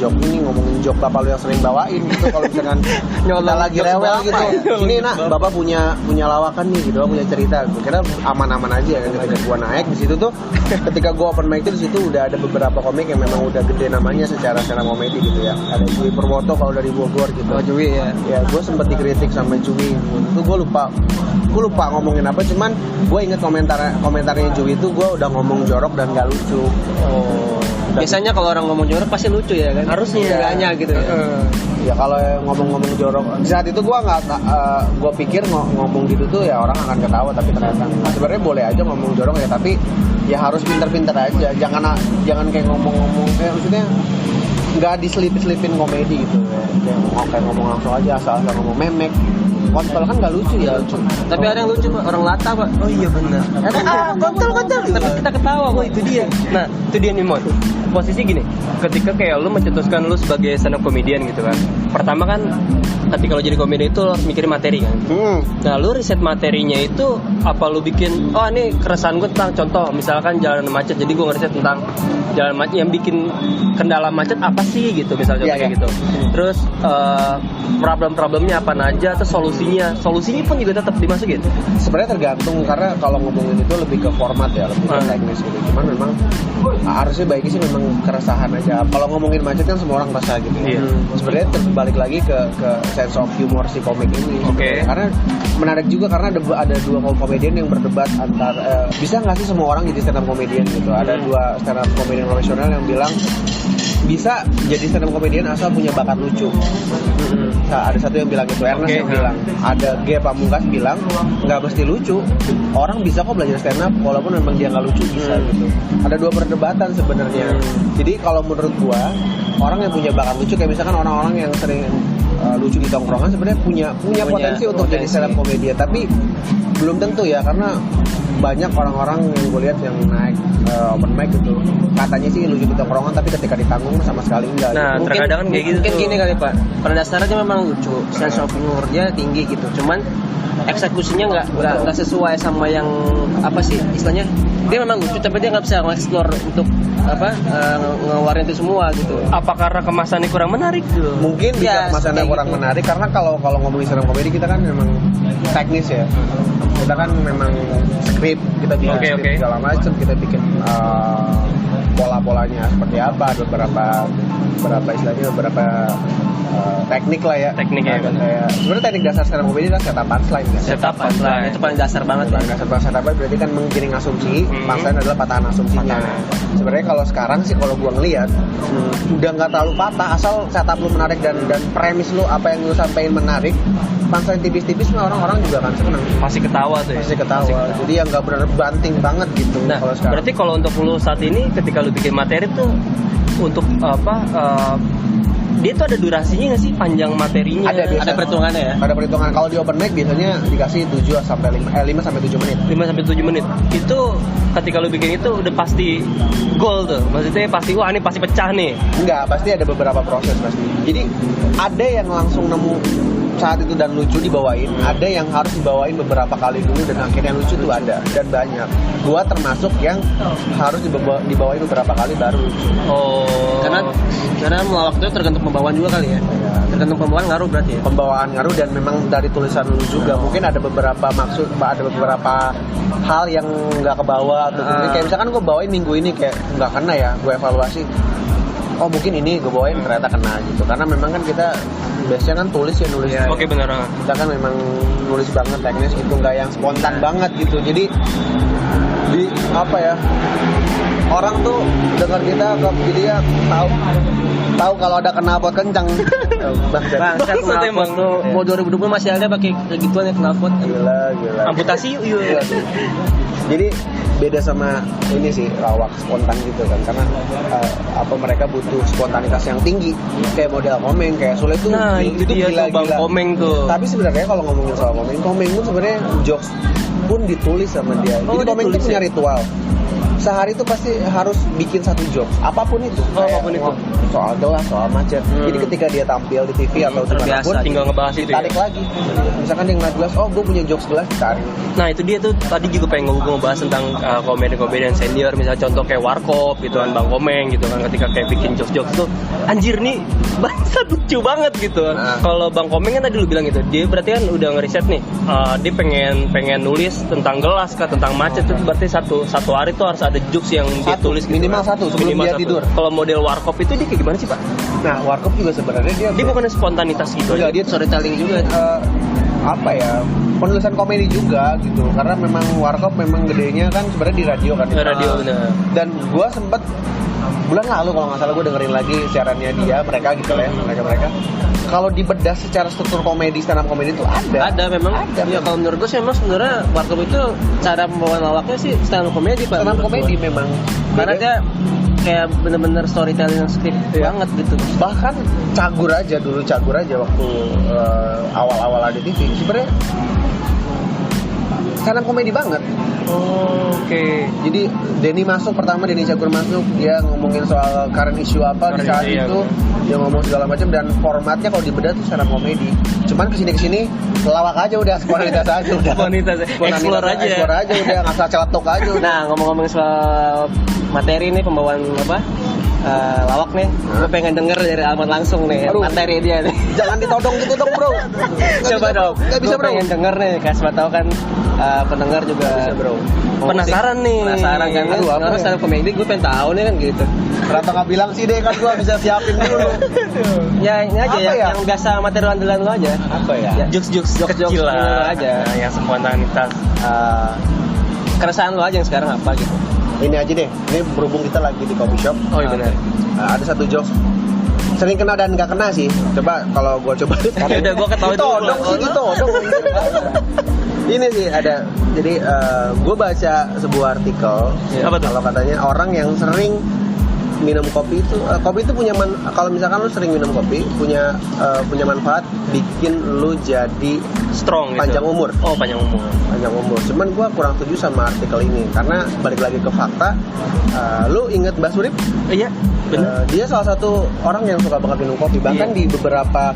[SPEAKER 3] joke bapak lo yang sering bawain gitu. Kalau misalkan kita lagi rewel gitu, ini nak bapak punya lawakan nih gitu, punya cerita. Gue kira aman-aman aja kan. Ketika gue naik di situ tuh, ketika gue open mic itu di situ udah ada beberapa komik yang memang udah gede namanya secara stand up comedy gitu ya. Ada Jui Purwoto kalau dari Bogor gitu.
[SPEAKER 1] Oh Jui ya.
[SPEAKER 3] Ya gue sempat dikritik sama Jui. Itu gue lupa ngomongin apa, cuman gue inget komentarnya Jui itu gue udah ngomong jorok dan gak lucu.
[SPEAKER 1] Biasanya kalau orang ngomong jorok pasti lucu ya kan? Harusnya enggaknya gitu ya.
[SPEAKER 3] Ya kalau ngomong jorok di saat itu gue gue pikir ngomong gitu tuh ya orang akan ketawa, tapi ternyata sebenarnya boleh aja ngomong jorok ya, tapi ya harus pinter-pinter aja. Jangan kayak ngomong kayak maksudnya nggak diselipin komedi gitu ya. Kayak ngomong langsung aja asal-asal ngomong memek. Kontol kan nggak lucu ya.
[SPEAKER 1] Tapi ada yang lucu Pak, orang lata Pak.
[SPEAKER 2] Oh iya benar.
[SPEAKER 1] Kontol. Tapi kita ketawa Pak, itu dia.
[SPEAKER 2] Nah itu dia nih Mon. Posisi gini, ketika kayak lu mencetuskan lu sebagai stand up comedian gitu kan. Pertama kan ketika lu jadi komedian itu lu harus mikirin materi kan. Nah lu riset materinya itu apa lu bikin, oh ini keresahan gue tentang contoh misalkan jalan macet, jadi gue ngeriset tentang jalan macet yang bikin kendala macet apa sih gitu misalnya kayak gitu. Terus problem-problemnya apa aja, terus solusinya pun juga tetap dimasukin.
[SPEAKER 3] Sebenarnya tergantung, karena kalau ngomongin itu lebih ke format ya, lebih ke teknis gitu. Cuman memang harusnya baiknya sih memang keresahan aja. Kalau ngomongin macet kan semua orang resah gitu. Sebenarnya terbalik lagi ke sense of humor si komik ini. Karena menarik juga karena ada dua komedian yang berdebat antar bisa nggak sih semua orang jadi stand up komedian gitu. Ada dua stand up komedian profesional yang bilang bisa jadi stand up komedian asal punya bakat lucu. ada satu yang bilang itu, Ernest yang bilang, ada G Pamungkas bilang nggak mesti lucu, orang bisa kok belajar stand up walaupun memang dia nggak lucu bisa gitu. Ada dua perdebatan sebenarnya. Jadi kalau menurut gua, orang yang punya bakat lucu kayak misalkan orang-orang yang sering lucu di tongkrongan sebenarnya punya potensi untuk jadi stand up komedian, tapi belum tentu ya, karena banyak orang-orang yang gue lihat yang naik open mic gitu katanya sih lucu di tongkrongan tapi ketika ditanggung sama sekali enggak.
[SPEAKER 2] Nah,
[SPEAKER 3] gitu.
[SPEAKER 2] terkadang kan kayak gitu.
[SPEAKER 1] Mungkin gini kali Pak, pada dasarnya memang lucu, sense of humor-nya tinggi gitu, cuman eksekusinya nggak sesuai sama yang apa sih istilahnya, dia memang lucu tapi dia nggak bisa mengeksplor untuk ngeluarin itu semua gitu.
[SPEAKER 2] Apa karena kemasannya kurang menarik tuh?
[SPEAKER 3] Mungkin bisa kemasannya kurang
[SPEAKER 1] gitu.
[SPEAKER 3] menarik karena kalau ngomongin stand up komedi kita kan memang teknis ya, kita kan memang skrip, kita bikin skrip segala macam, kita bikin pola-polanya seperti apa, ada beberapa istilahnya beberapa teknik lah ya.
[SPEAKER 2] Tekniknya
[SPEAKER 3] kayak sebenarnya teknik dasar stand up komedi adalah setup punchline kan.
[SPEAKER 2] Setup punchline
[SPEAKER 1] itu paling dasar banget ya.
[SPEAKER 3] Dasar setup berarti kan menggiring asumsi, punchline adalah patahan asumsinya. Sebenarnya kalau sekarang sih kalau gua ngelihat udah nggak terlalu patah, asal setup lu menarik dan premis lu apa yang lu sampaikan menarik, punchline tipis-tipis mah orang-orang juga kan seneng.
[SPEAKER 2] Masih ketawa tuh ya.
[SPEAKER 3] Masih ketawa. Jadi yang nggak benar banting banget gitu.
[SPEAKER 2] Nah,
[SPEAKER 3] kalau sekarang.
[SPEAKER 2] berarti kalau untuk lu saat ini ketika lu bikin materi tuh untuk dia tuh ada durasinya nggak sih, panjang materinya?
[SPEAKER 1] Ada perhitungannya ya.
[SPEAKER 3] Ada perhitungan. Kalau di open mic biasanya dikasih 5 sampai 7 menit.
[SPEAKER 2] 5 sampai 7 menit. Itu ketika lu bikin itu udah pasti goal tuh. Maksudnya pasti wah ini pasti pecah nih.
[SPEAKER 3] Enggak, pasti ada beberapa proses pasti. Jadi ada yang langsung nemu saat itu dan lucu dibawain, ada yang harus dibawain beberapa kali dulu dan akhirnya lucu tuh ada dan banyak. Gua termasuk yang harus dibawain beberapa kali baru lucu.
[SPEAKER 2] Karena
[SPEAKER 3] melawak itu tergantung pembawaan juga kali ya.
[SPEAKER 1] Tergantung pembawaan ngaruh berarti ya.
[SPEAKER 3] Pembawaan ngaruh dan memang dari tulisan lu juga. Mungkin ada beberapa ada beberapa hal yang nggak kebawa atau kayak misalkan gue bawain minggu ini kayak nggak kena ya, gue evaluasi. Oh mungkin ini gue bawain ternyata kena gitu. Karena memang kan kita biasanya kan tulis ya nulis.
[SPEAKER 2] Oke, benar.
[SPEAKER 3] Kita kan memang nulis banget teknis gitu, nggak yang spontan banget gitu. Jadi di apa ya, orang tuh dengar kita jadi dia tahu kalau ada knalpot kencang.
[SPEAKER 1] Bangsat knalpot tuh mau 2020 masih ada pakai gituan ya knalpot.
[SPEAKER 3] Gila.
[SPEAKER 2] Amputasi yuk.
[SPEAKER 3] Jadi beda sama ini sih lawak spontan gitu kan, karena mereka butuh spontanitas yang tinggi kayak model Komeng, kayak Sule tuh.
[SPEAKER 2] Nah itu dia
[SPEAKER 3] gila,
[SPEAKER 2] tuh Bang Komeng tuh.
[SPEAKER 3] Tapi sebenarnya kalau ngomongin soal Komeng pun sebenarnya jokes pun ditulis sama dia. Jadi Komeng tuh punya ritual. Sehari itu pasti harus bikin satu jokes, apapun itu.
[SPEAKER 2] Apapun itu.
[SPEAKER 3] Soal gelas, soal macet. Jadi ketika dia tampil di TV atau dimanapun,
[SPEAKER 2] tinggal ngebahas itu.
[SPEAKER 3] Tarik lagi. Misalkan dia ngeliat gelas, gue punya jokes gelas, tarik.
[SPEAKER 2] Nah itu dia tuh tadi juga pengen gue ngebahas tentang komedian senior, misalnya contoh kayak Warkop gitu kan, Bang Komeng gitu kan, ketika kayak bikin jokes tuh anjir nih bangsat lucu banget gitu. Kalau Bang Komeng kan tadi lu bilang gitu, dia berarti kan udah ngeriset nih, dia pengen nulis tentang gelas kah, tentang macet tuh berarti satu hari tuh harus ada jokes yang dia tulis gitu,
[SPEAKER 3] minimal satu sebelum dia tidur.
[SPEAKER 2] Kalau model Warkop itu dia kayak gimana sih Pak?
[SPEAKER 3] Nah Warkop juga sebenarnya dia
[SPEAKER 2] bukan spontanitas gitu aja.
[SPEAKER 3] Dia storytelling juga. Penulisan komedi juga gitu, karena memang Warkop memang gedenya kan sebenarnya di radio kan.
[SPEAKER 2] Radio benar.
[SPEAKER 3] Dan gue sempet bulan lalu kalau nggak salah gue dengerin lagi siarannya mereka gitu lah ya, mereka. Kalau dibedah secara struktur komedi, stand up komedi itu ada
[SPEAKER 1] memang. Ya kalau menurut gue sih memang sebenarnya Warkop itu cara pembawaan lawaknya sih stand up komedi Pak.
[SPEAKER 3] Stand up komedi memang.
[SPEAKER 1] Karena dia kayak bener-bener storytelling script banget gitu.
[SPEAKER 3] Bahkan Cagur aja waktu awal-awal ada TV sebenarnya stand up komedi banget.
[SPEAKER 2] Oke.
[SPEAKER 3] Jadi Denny Cagur masuk, dia ngomongin soal current issue apa di saat itu, dia ngomong segala macam dan formatnya kalau dibedah tuh stand up komedi. Cuman kesini lawak aja udah, spontanitas aja udah.
[SPEAKER 2] Explore aja
[SPEAKER 3] udah, ngasal celetuk aja udah.
[SPEAKER 1] Nah ngomong-ngomong soal materi nih, pembawaan lawak nih, gue pengen denger dari Almond langsung nih. Aduh, materi dia nih.
[SPEAKER 3] Jangan ditodong gitu dong bro.
[SPEAKER 1] Coba dong.
[SPEAKER 3] Gak bisa bro.
[SPEAKER 1] Pengen denger nih, kasih tau kan pendengar juga
[SPEAKER 3] bisa, bro.
[SPEAKER 1] Penasaran kan? Karena stand up komedi gue pengen tahu nih kan gitu.
[SPEAKER 3] Kenapa nggak bilang sih deh, kan gue bisa siapin dulu.
[SPEAKER 1] Ya ini aja yang biasa materi andalan lo aja.
[SPEAKER 3] Apa ya?
[SPEAKER 2] Jokes kecil lah aja. Yang spontanitas.
[SPEAKER 1] Keresahan lo aja yang sekarang apa gitu.
[SPEAKER 3] Ini aja deh, ini berhubung kita lagi di coffee shop.
[SPEAKER 2] Oh iya benar.
[SPEAKER 3] Ada satu jokes sering kena dan nggak kena sih. Coba kalau gue coba.
[SPEAKER 2] Udah gue ketahui dulu.
[SPEAKER 3] Ditodong sih, ditodong. Ini sih ada. Jadi gue baca sebuah artikel.
[SPEAKER 2] Apa tuh?
[SPEAKER 3] Kalau katanya orang yang sering minum kopi itu punya kalau misalkan lu sering minum kopi punya manfaat bikin lu jadi
[SPEAKER 2] Strong
[SPEAKER 3] panjang
[SPEAKER 2] gitu.
[SPEAKER 3] umur.
[SPEAKER 2] Oh, panjang umur.
[SPEAKER 3] Cuman gue kurang setuju sama artikel ini karena balik lagi ke fakta. Lu inget Mbak Surip?
[SPEAKER 2] Iya, benar.
[SPEAKER 3] Dia salah satu orang yang suka banget minum kopi. Bahkan di beberapa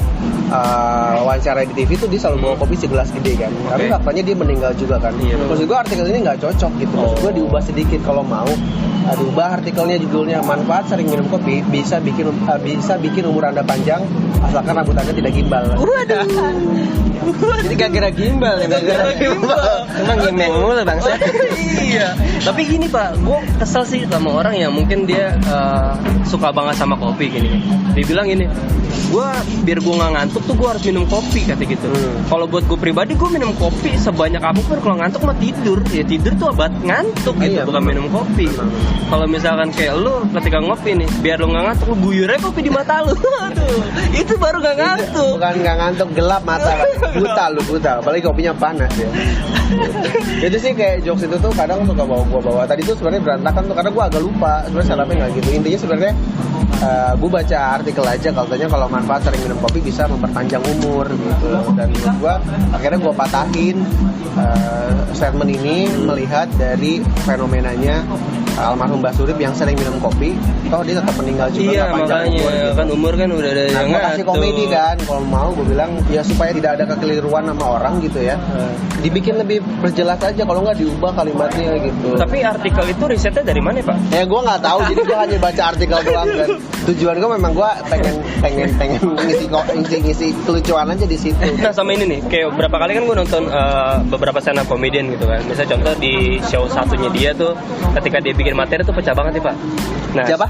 [SPEAKER 3] wawancara di TV itu dia selalu bawa kopi segelas gede kan. Tapi faktanya dia meninggal juga kan.
[SPEAKER 2] Iya.
[SPEAKER 3] Maksud gue artikel ini nggak cocok gitu. Maksud gue diubah sedikit kalau mau. Diubah artikelnya judulnya manfaat sering minum kopi bisa bikin umur Anda panjang asalkan rambut Anda tidak gimbal.
[SPEAKER 2] Waduh.
[SPEAKER 1] Jadi gara-gara gimbal ya, gara-gara gimbal. Emang gimeng mulu bangsa.
[SPEAKER 2] Iya. Tapi gini Pak, gue kesel sih sama orang yang mungkin dia suka banget sama kopi gini. Dia bilang gini, biar gue nggak ngantuk tuh gue harus minum kopi kata gitu. Kalau buat gue pribadi gue minum kopi sebanyak apapun, kalau ngantuk mah tidur. Ya tidur tuh obat ngantuk gitu, bukan minum kopi. Kalau misalkan kayak lu ketika ngopi nih, biar lu nggak ngantuk, lu guyur aja kopi di mata lu. Aduh, itu baru nggak ngantuk.
[SPEAKER 3] Bukan nggak ngantuk, gelap mata. Buta. Apalagi kopinya panas ya. Itu sih kayak jokes itu tuh kadang suka bawa. Tadi tuh sebenarnya berantakan tuh karena gue agak lupa. Sebenarnya salahnya nggak gitu. Intinya sebenarnya gue baca artikel aja katanya kalau manfaat sering minum kopi bisa memperpanjang umur gitu. Dan menurut gue akhirnya gue patahin statement ini melihat dari fenomenanya almarhum Mbak Surip yang sering minum kopi, toh dia tetap meninggal juga.
[SPEAKER 2] Iya,
[SPEAKER 3] panjang
[SPEAKER 2] makanya
[SPEAKER 3] umur, gitu.
[SPEAKER 2] kan umur kan udah ada
[SPEAKER 3] Nah,
[SPEAKER 2] yang
[SPEAKER 3] gue kasih komedi kan, kalau mau gue bilang ya supaya tidak ada kekeliruan sama orang gitu ya, dibikin lebih perjelas aja, kalau nggak diubah kalimatnya gitu.
[SPEAKER 2] Tapi artikel itu risetnya dari mana Pak?
[SPEAKER 3] Ya gue nggak tahu, jadi gue hanya baca artikel doang kan. Tujuan gue memang gue pengen ngisi kelucuan aja di situ.
[SPEAKER 2] Nah sama ini nih, kayak berapa kali kan gue nonton beberapa stand up comedian gitu kan. Misalnya contoh di show satunya dia tuh, ketika dia bikin materi tuh pecah banget nih Pak. Nah,
[SPEAKER 3] Siapa?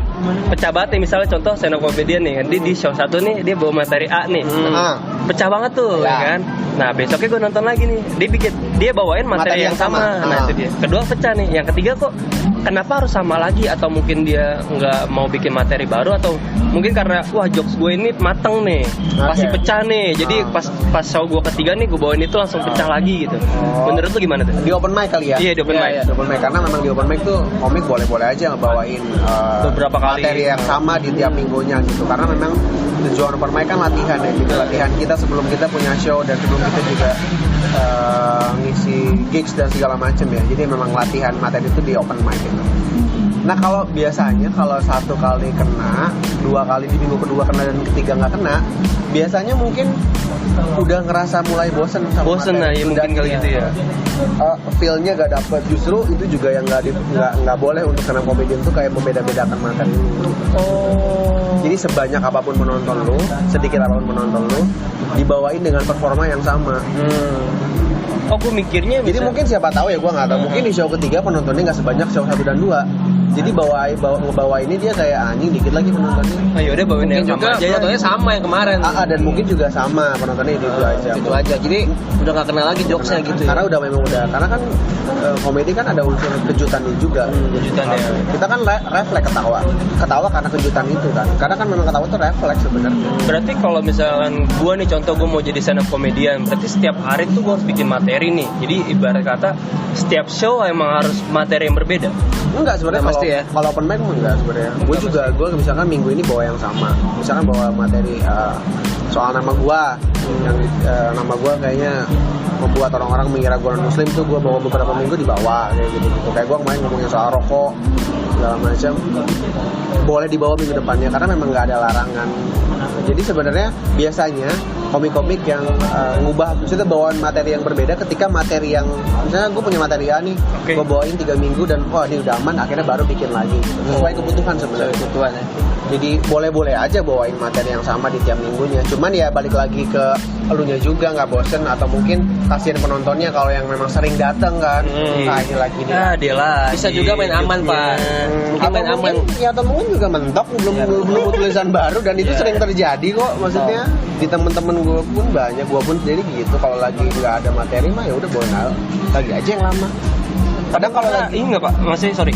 [SPEAKER 2] Pecah banget nih, misalnya contoh stand up comedian nih, di show satu nih dia bawa materi A nih, pecah banget tuh,
[SPEAKER 3] Ya.
[SPEAKER 2] ya kan. Nah besoknya gue nonton lagi nih, dia bawain materi yang sama. Nah itu dia. Kedua pecah nih, yang ketiga kok kenapa harus sama lagi? Atau mungkin dia nggak mau bikin materi baru, atau mungkin karena wah jokes gue ini mateng nih, pasti pecah nih. Jadi pas show gue ketiga nih gue bawain itu langsung pecah lagi gitu. Menurut lu gimana tuh?
[SPEAKER 3] Di open mic kali ya?
[SPEAKER 2] Iya, di open mic.
[SPEAKER 3] Di open mic karena memang di open mic tuh komik boleh-boleh aja ngebawain
[SPEAKER 2] Beberapa kali
[SPEAKER 3] materi yang sama di tiap minggunya gitu. Karena memang tujuan open mic kan latihan ya. Jadi latihan kita sebelum kita punya show dan sebelum kita juga ngisi gigs dan segala macam ya. Jadi memang latihan materi itu di open mic gitu. Nah kalau biasanya kalau satu kali kena, dua kali di minggu kedua kena dan ketiga nggak kena, biasanya mungkin udah ngerasa mulai bosen sama
[SPEAKER 2] Bosen lah ya, mungkin kali gitu ya.
[SPEAKER 3] Feel-nya gak dapet. Justru itu juga yang nggak boleh untuk stand up comedian tuh kayak membeda-bedakan materi. Jadi sebanyak apapun penonton lu, sedikit apapun penonton lu, dibawain dengan performa yang sama.
[SPEAKER 2] Oh, gue mikirnya
[SPEAKER 3] Jadi mungkin siapa tahu ya, gue nggak tahu. Mungkin di show ketiga penontonnya nggak sebanyak show 1 dan 2. Jadi ngebawa ini dia kayak anjing dikit lagi penontonnya.
[SPEAKER 2] ayo udah bawain yang sama aja ya.
[SPEAKER 1] Penontonnya sama yang kemarin.
[SPEAKER 3] Dan mungkin juga sama penontonnya itu aja.
[SPEAKER 1] Itu aja. Jadi udah nggak kenal lagi jokesnya gitu. Ya?
[SPEAKER 3] Karena karena kan komedi kan ada unsur kejutannya juga.
[SPEAKER 2] Kejutan ya.
[SPEAKER 3] Kita kan refleks ketawa karena kejutan itu kan. Karena kan memang ketawa itu refleks sebenarnya.
[SPEAKER 2] Berarti kalau misalkan gue nih contoh gue mau jadi stand up comedian, berarti setiap hari tuh gue harus bikin materi nih. Jadi ibarat kata setiap show emang harus materi yang berbeda.
[SPEAKER 3] Enggak sebenarnya kalau open mic enggak sebenarnya. Gue misalkan minggu ini bawa yang sama. Misalkan bawa materi soal nama gue yang nama gue kayaknya membuat orang-orang mengira gue non muslim tuh, gue bawa beberapa minggu di bawah kayak gitu. Kayak gue kemarin ngomongin soal rokok segala macam, boleh dibawa minggu depannya karena memang nggak ada larangan. Jadi sebenarnya biasanya komik-komik yang ngubah, maksudnya bawaan materi yang berbeda ketika materi yang misalnya gue punya materi A nih, gue bawain 3 minggu dan ini udah aman, akhirnya baru bikin lagi sesuai kebutuhan sebenarnya. Kebutuhan ya. Jadi boleh-boleh aja bawain materi yang sama di tiap minggunya. Cuman ya balik lagi ke elunya juga, nggak bosen atau mungkin kasihan penontonnya kalau yang memang sering datang kan. Ini lagi
[SPEAKER 2] dia lah.
[SPEAKER 1] Bisa juga main aman Pak. Mungkin main aman.
[SPEAKER 3] Ya atau mungkin juga mentok belum tulisan baru dan itu sering terjadi kok. Maksudnya di temen-temen gue pun banyak, gue pun sendiri gitu. Kalau lagi nggak ada materi mah ya udah bawain lagi aja yang lama. Kadang kalau
[SPEAKER 2] ini nggak Pak, maksudnya sorry,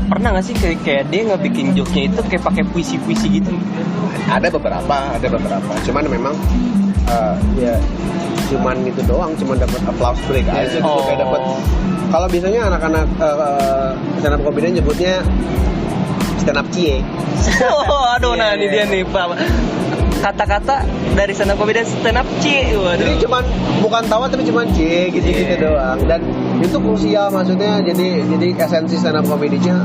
[SPEAKER 2] pernah nggak sih kayak dia ngebikin joke-nya itu kayak pakai puisi-puisi gitu?
[SPEAKER 3] ada beberapa. Cuman memang ya cuman itu doang, cuman dapat applause break aja gitu, kayak dapat. Kalau biasanya anak-anak stand up comedian nyebutnya stand up cie.
[SPEAKER 2] Aduh, nah ini dia nih Pak. Kata-kata dari stand up comedian stand up cie. Waduh.
[SPEAKER 3] Jadi cuman bukan tawa tapi cuman cie gitu-gitu doang. Dan itu krusial, maksudnya jadi esensi stand up comedy-nya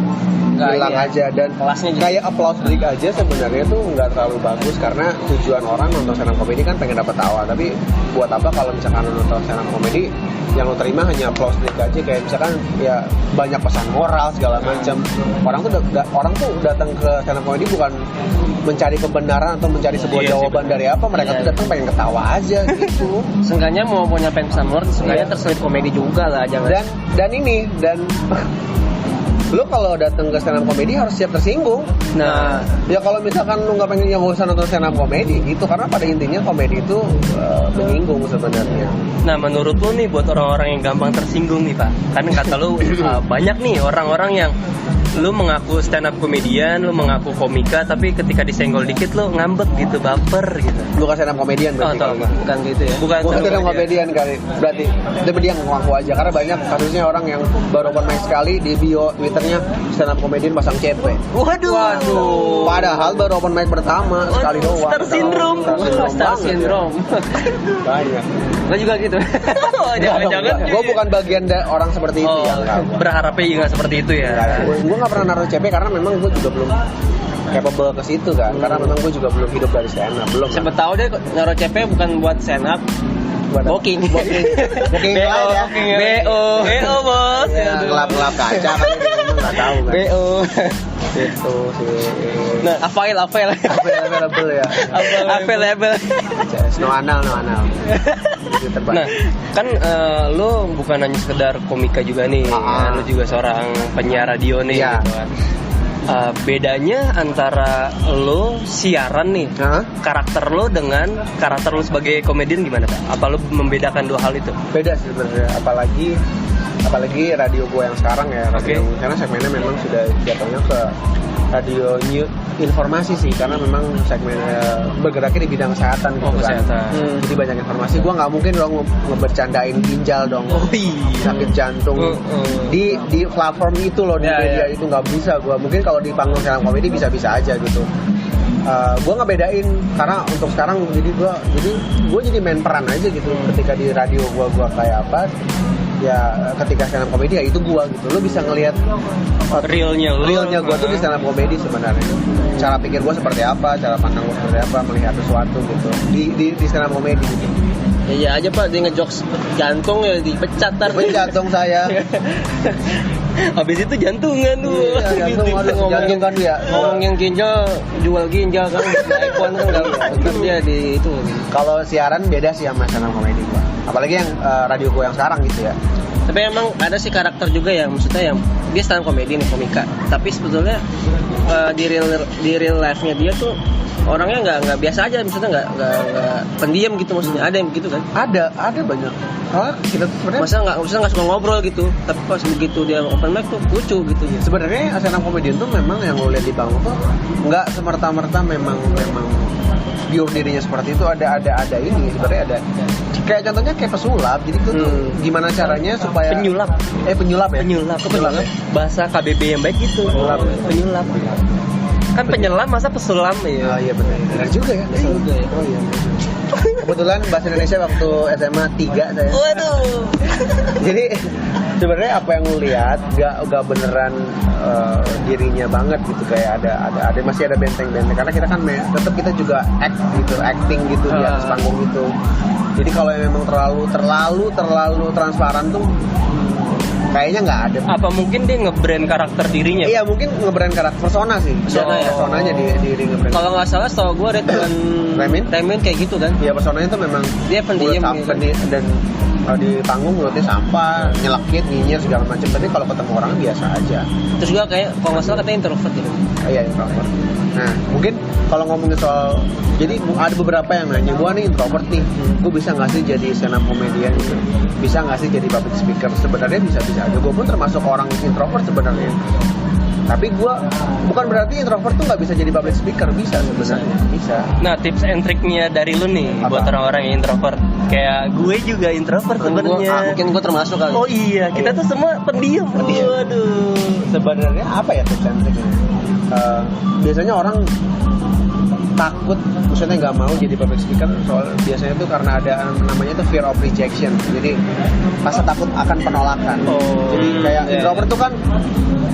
[SPEAKER 3] hilang aja. Dan
[SPEAKER 1] kelasnya
[SPEAKER 3] kayak applause break aja sebenarnya tuh nggak terlalu bagus, karena tujuan orang nonton stand up comedy kan pengen dapat tawa. Tapi buat apa kalau misalkan nonton stand up comedy yang lo terima hanya applause break aja, kayak misalkan ya banyak pesan moral segala macam. Orang tuh datang ke stand up comedy bukan mencari kebenaran atau mencari sebuah jawaban dari apa, mereka tuh datang pengen ketawa aja gitu.
[SPEAKER 1] Seenggaknya mau nyampein pesan moral, seenggaknya terselip komedi juga lah, jangan.
[SPEAKER 3] Dan lu kalau datang ke stand up comedy harus siap tersinggung.
[SPEAKER 1] Nah,
[SPEAKER 3] ya kalau misalkan lu nggak pengen, yang nggak usah nonton stand up comedy gitu, karena pada intinya komedi itu menyinggung sebenarnya.
[SPEAKER 2] Nah, menurut lu nih buat orang-orang yang gampang tersinggung nih Pak, kan kata lu banyak nih orang-orang yang lu mengaku stand up comedian, lu mengaku komika, tapi ketika disenggol dikit lu ngambek gitu, baper gitu.
[SPEAKER 3] Bukan stand up comedian berarti.
[SPEAKER 1] bukan gitu ya.
[SPEAKER 2] Bukan
[SPEAKER 3] Stand up comedian kali. Berarti dia ngaku aja, karena banyak kasusnya orang yang baru open mic sekali di bio Twitternya stand up comedian pasang CP.
[SPEAKER 2] Waduh.
[SPEAKER 3] Padahal baru open mic pertama sekali doang.
[SPEAKER 2] Star syndrome.
[SPEAKER 1] Star syndrome.
[SPEAKER 3] Banyak.
[SPEAKER 1] Lo juga gitu.
[SPEAKER 2] Jangan-jangan.
[SPEAKER 3] Gue bukan bagian orang seperti itu ya.
[SPEAKER 2] Berharapnya juga seperti itu ya.
[SPEAKER 3] Gue nggak pernah naruh CP karena memang gue juga belum capable ke situ kan. Karena memang gue juga belum hidup dari stand up, belum.
[SPEAKER 1] Siapa tahu deh naruh CP bukan buat stand up, booking
[SPEAKER 3] ya.
[SPEAKER 2] BO bos.
[SPEAKER 3] Ya, ngelap kaca kan, nggak tahu kan.
[SPEAKER 1] BO.
[SPEAKER 3] Itu sih.
[SPEAKER 1] Nah, available ya. Available.
[SPEAKER 3] No anal.
[SPEAKER 2] Nah, kan lo bukan hanya sekedar komika juga nih, lo juga seorang penyiar radio nih.
[SPEAKER 3] Iya.
[SPEAKER 2] Gitu kan. Bedanya antara lo siaran nih, karakter lo dengan karakter lo sebagai komedian gimana Pak? Apa lo membedakan dua hal itu?
[SPEAKER 3] Beda sih sebenarnya, apalagi radio gue yang sekarang ya, karena segmennya memang sudah jatuhnya ke radio new informasi sih, karena memang segmennya bergeraknya di bidang kesehatan gitu
[SPEAKER 2] kesehatan.
[SPEAKER 3] Jadi banyak informasi. Gue nggak mungkin dong ngebercandain ginjal dong, sakit jantung di platform itu loh, di media itu nggak bisa. Gue mungkin kalau di panggung stand up comedy bisa aja gitu. Gue nggak bedain, karena untuk sekarang jadi gue jadi main peran aja gitu. Ketika di radio gue kayak apa, ya ketika stand up comedy ya itu gue gitu. Lo bisa ngelihat realnya gue tuh di stand up comedy sebenarnya. Cara pikir gue seperti apa, cara pandang gue seperti apa, melihat sesuatu gitu di stand up comedy gitu.
[SPEAKER 1] Ya aja Pak, dia ngejokes jantung ya dipecat
[SPEAKER 3] jantung saya.
[SPEAKER 2] Habis itu jantungan tuh.
[SPEAKER 3] Jantung kan dia.
[SPEAKER 1] Ngomongin ginjal, jual ginjal kan, iPhone kan enggak dia di itu.
[SPEAKER 3] Kalau siaran beda sih sama stand up comedy gua. Apalagi yang radio gua yang sekarang gitu ya.
[SPEAKER 1] Tapi emang ada sih karakter juga ya, maksudnya yang dia stand up comedy nih, komika. Tapi sebetulnya di real life-nya dia tuh orangnya nggak biasa aja, maksudnya nggak pendiam gitu, maksudnya ada yang begitu kan?
[SPEAKER 3] Ada banyak. Kita sebenarnya
[SPEAKER 1] masa nggak suka ngobrol gitu, tapi pas begitu dia open mic tuh lucu gitu ya.
[SPEAKER 3] Sebenarnya stand up comedian tuh memang yang lo lihat di panggung tuh nggak semerta-merta memang pure dirinya seperti itu. Ada ini sebenarnya ada kayak contohnya kayak pesulap. Jadi itu tuh gimana caranya supaya
[SPEAKER 2] penyulap bahasa KBB yang baik gitu. Penyulap kan penyelam, masa pesulam ya.
[SPEAKER 3] Iya benar juga ya. Oh iya. Kebetulan bahasa Indonesia waktu SMA 3 saya.
[SPEAKER 2] Waduh.
[SPEAKER 3] Jadi sebenarnya apa yang lu lihat gak beneran dirinya banget gitu, kayak ada masih ada benteng-benteng, karena kita kan tetap kita juga acting gitu di atas panggung itu. Jadi kalau yang memang terlalu transparan tuh kayaknya nggak ada.
[SPEAKER 2] Apa mungkin dia nge-brand karakter dirinya?
[SPEAKER 3] Iya, mungkin nge-brand karakter persona sih. Personanya di nge-brand.
[SPEAKER 1] Kalau nggak salah setahu gue Remen kayak gitu kan.
[SPEAKER 3] Iya, personanya itu memang
[SPEAKER 1] dia pendiam gitu.
[SPEAKER 3] Dan di panggung mulutnya sampah, nyelekit, nyinyir segala macam. Tapi kalau ketemu orang biasa aja.
[SPEAKER 1] Terus juga kayak kalau nggak salah katanya introvert gitu.
[SPEAKER 3] Iya, introvert. Nah, mungkin kalau ngomongin soal, jadi ada beberapa yang nanya, gue nih introvert nih, gue bisa nggak sih jadi stand up comedian gitu? Bisa nggak sih jadi public speaker? Sebenarnya bisa-bisa aja. Gue pun termasuk orang introvert sebenarnya. Tapi gue bukan berarti introvert tuh nggak bisa jadi public speaker, bisa sebenarnya, bisa.
[SPEAKER 2] Nah, tips and triknya dari lu nih
[SPEAKER 3] Apa?
[SPEAKER 2] buat orang-orang yang introvert. Kayak gue juga introvert sebenarnya.
[SPEAKER 1] Mungkin gue termasuk kali.
[SPEAKER 2] Oh iya, kita tuh semua pendiam. Waduh.
[SPEAKER 3] Sebenarnya apa ya tips and triknya? Biasanya orang takut, maksudnya nggak mau jadi public speaker soal biasanya tuh karena ada namanya tuh fear of rejection. Jadi rasa takut akan penolakan. Jadi kayak introvert tuh kan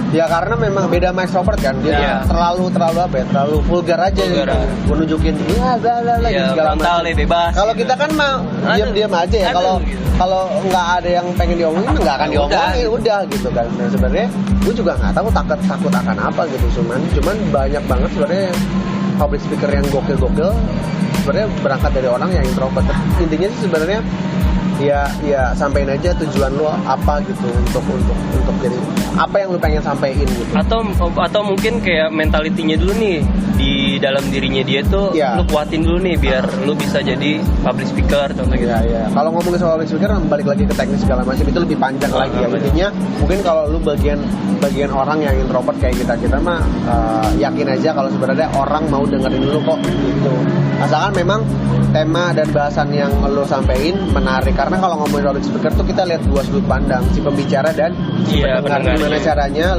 [SPEAKER 3] ya karena memang beda sama extrovert kan, dia terlalu apa ya, terlalu vulgar aja gitu. Gue nunjukin ya bla segala macam.
[SPEAKER 2] Bebas.
[SPEAKER 3] Kalau kita kan mau diam aja ya. Kalau nggak ada yang pengen diomongin nggak akan diomongin, udah gitu kan. Nah sebenarnya gue juga nggak tahu takut akan apa gitu, cuman banyak banget sebenarnya public speaker yang gokil sebenarnya berangkat dari orang yang introvert. Intinya sih sebenarnya ya sampein aja tujuan lo apa gitu untuk jadi apa yang lo pengen sampein gitu.
[SPEAKER 2] Atau mungkin kayak mentalitinya dulu nih di dalam dirinya dia tuh lu kuatin dulu nih biar lu bisa jadi public speaker contoh gitu.
[SPEAKER 3] Ya. Kalau ngomongin soal public speaker balik lagi ke teknis segala macam itu lebih panjang lagi ya. Intinya mungkin kalau lu bagian orang yang introvert kayak kita mah yakin aja kalau sebenarnya orang mau dengerin lu kok gitu. Asalkan memang tema dan bahasan yang lo sampein menarik, karena kalau ngomongin public speaker tuh kita lihat dua sudut pandang, si pembicara dan si pendengar. Gimana caranya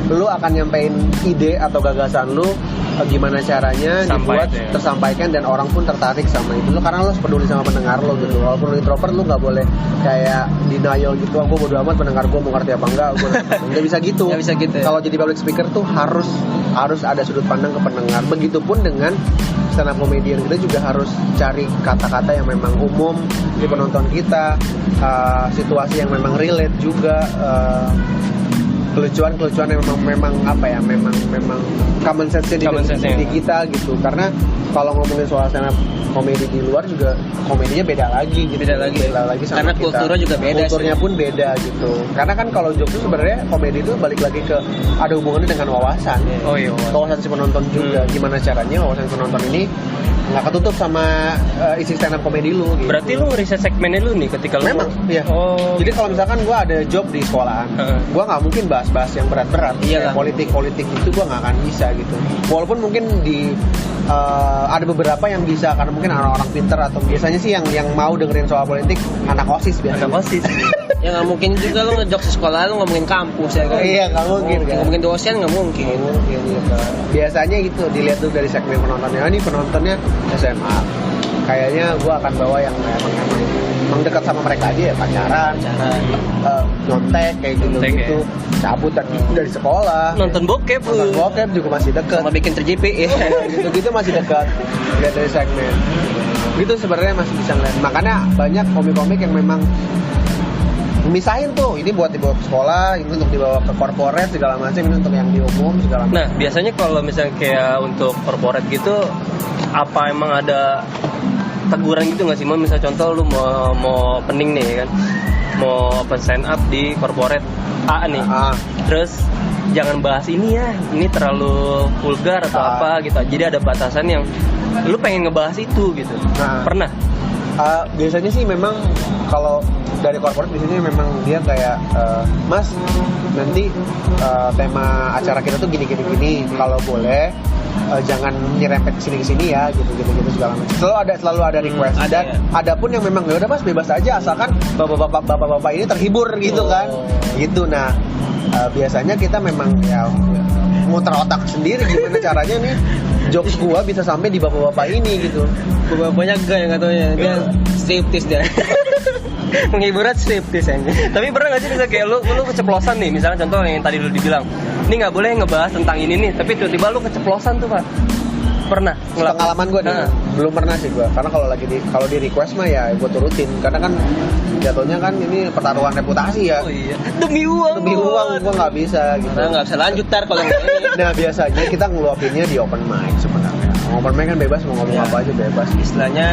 [SPEAKER 3] lu akan nyampein ide atau gagasan lu, gimana caranya dibuat tersampaikan dan orang pun tertarik sama itu lo, karena lo peduli sama pendengar lo gitu. Walaupun lo introvert lo nggak boleh kayak denial gitu, gue bodo amat pendengar gue mau ngerti apa enggak, nggak bisa gitu. Kalau jadi public speaker tuh harus ada sudut pandang ke pendengar. Begitupun dengan stand up comedian, kita juga harus cari kata-kata yang memang umum di penonton kita, situasi yang memang relate juga, kelucuan yang memang apa ya, memang common sense di kita gitu. Karena kalau ngomongin soal stand up komedi di luar juga komedinya beda lagi gitu. Beda lagi sama
[SPEAKER 1] karena
[SPEAKER 3] kita.
[SPEAKER 1] kulturnya juga beda.
[SPEAKER 3] Kulturnya pun beda gitu. Karena kan kalau jokes itu sebenarnya komedi itu balik lagi ke ada hubungannya dengan wawasan.
[SPEAKER 2] Oh iya.
[SPEAKER 3] Wawasan si penonton juga. Gimana caranya wawasan penonton ini nggak ketutup sama isi stand up komedi lu gitu.
[SPEAKER 2] Berarti lu ngeriset segmennya lu nih ketika lu
[SPEAKER 3] memang iya. Jadi kalau misalkan gue ada job di sekolahan, gue nggak mungkin bahas yang berat-berat, kayak politik itu gue nggak akan bisa gitu. Walaupun mungkin ada beberapa yang bisa karena mungkin orang-orang pinter atau biasanya sih yang mau dengerin soal politik anak OSIS biasanya.
[SPEAKER 2] Anak OSIS.
[SPEAKER 1] Ya nggak mungkin juga lo ngejok sekolah lo ngomongin kampus ya kan?
[SPEAKER 3] Iya nggak mungkin.
[SPEAKER 1] Ngomongin dosen nggak mungkin.
[SPEAKER 3] Gitu. Biasanya gitu dilihat tuh dari segmen penontonnya. Ini penontonnya SMA. Kayaknya gue akan bawa yang emang dekat sama mereka aja ya, pacaran, nyontek kayak gitu, cabut dari sekolah,
[SPEAKER 2] nonton bokep
[SPEAKER 3] juga masih dekat,
[SPEAKER 1] sama bikin 3GP ya,
[SPEAKER 3] gitu masih dekat. Lihat dari segmen gitu sebenarnya masih bisa ngeliat. Makanya banyak komik-komik yang memang misahin tuh, ini buat dibawa ke sekolah, ini untuk dibawa ke corporate segala macam, ini untuk yang di umum segala macam.
[SPEAKER 2] Nah biasanya kalau misalnya kayak untuk corporate gitu, apa emang ada teguran gitu nggak sih? Misal contoh lu mau pening nih kan, mau open stand up di corporate A nih, terus jangan bahas ini ya, ini terlalu vulgar atau apa gitu. Jadi ada batasan yang lu pengen ngebahas itu gitu. Pernah?
[SPEAKER 3] Biasanya sih memang kalau dari corporate biasanya memang dia kayak Mas nanti tema acara kita tuh gini kalau boleh jangan nyerempet kesini ya gitu segala macam. Selalu ada request. Ada pun yang memang ya udah Mas bebas aja asalkan bapak-bapak ini terhibur gitu kan. Gitu. Nah biasanya kita memang ya muter otak sendiri gimana caranya nih jokes gua bisa sampai di bapak-bapak ini gitu.
[SPEAKER 1] Bapak-bapaknya enggak yang katanya dia striptease dia. Menghiburan striptease aja.
[SPEAKER 2] Tapi pernah nggak sih bisa kayak lu keceplosan nih, misalnya contoh yang tadi lu dibilang, ini nggak boleh ngebahas tentang ini nih, tapi tiba-tiba lu keceplosan tuh Pak. Pernah?
[SPEAKER 3] Pengalaman gue nih, belum pernah sih gue. Karena kalau di request mah ya gue turutin. Karena kan jatuhnya kan ini pertaruhan reputasi ya.
[SPEAKER 2] Oh iya. Demi uang
[SPEAKER 3] gue nggak bisa gitu.
[SPEAKER 1] Nah nggak bisa lanjut kalau ini.
[SPEAKER 3] Nah biasanya kita ngeluapinnya di open mic sebenarnya. Open mic kan bebas mau ngomong apa aja bebas.
[SPEAKER 1] Istilahnya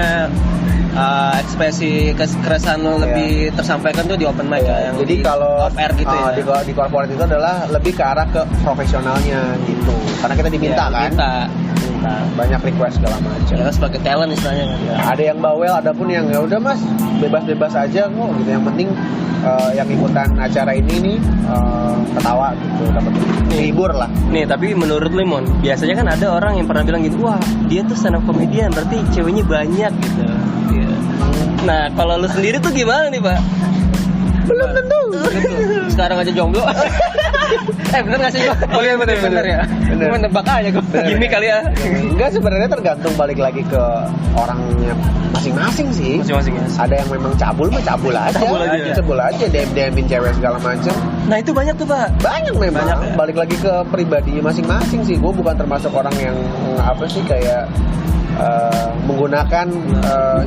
[SPEAKER 1] ekspresi keresahan lo lebih tersampaikan tuh di open mic ya, yang
[SPEAKER 3] Jadi
[SPEAKER 1] di
[SPEAKER 3] kalau
[SPEAKER 1] off air gitu ya.
[SPEAKER 3] di corporate itu adalah lebih ke arah ke profesionalnya gitu. Karena kita diminta
[SPEAKER 1] Ya,
[SPEAKER 3] kan.
[SPEAKER 1] minta.
[SPEAKER 3] Banyak request segala macam.
[SPEAKER 1] Ya kan sebagai talent istilahnya kan.
[SPEAKER 3] Ya, ada yang bawel, ada pun yang ya udah Mas, bebas-bebas aja kok gitu. Yang penting yang ikutan acara ini nih ketawa gitu, dapat hibur lah.
[SPEAKER 2] Nih, tapi menurut lu, Mon, biasanya kan ada orang yang pernah bilang gitu, wah dia tuh stand up comedian, berarti ceweknya banyak gitu. Iya. Nah, kalau lu sendiri tuh gimana nih, Pak?
[SPEAKER 3] Belum tentu.
[SPEAKER 1] Sekarang aja jomblo. Bener gak sih? Bener ya.
[SPEAKER 3] Bener.
[SPEAKER 1] Gue nebak aja gue.
[SPEAKER 2] Gini kali ya.
[SPEAKER 3] Enggak, sebenarnya tergantung balik lagi ke orangnya masing-masing sih.
[SPEAKER 2] Masing-masing ya.
[SPEAKER 3] Ada yang memang cabul mah cabul aja. Cabul aja, DM-DMin cewek segala macam.
[SPEAKER 2] Nah, itu banyak tuh, Pak.
[SPEAKER 3] Banyak memang.
[SPEAKER 2] Banyak, ya?
[SPEAKER 3] Balik lagi ke pribadinya masing-masing sih. Gue bukan termasuk orang yang apa sih kayak menggunakan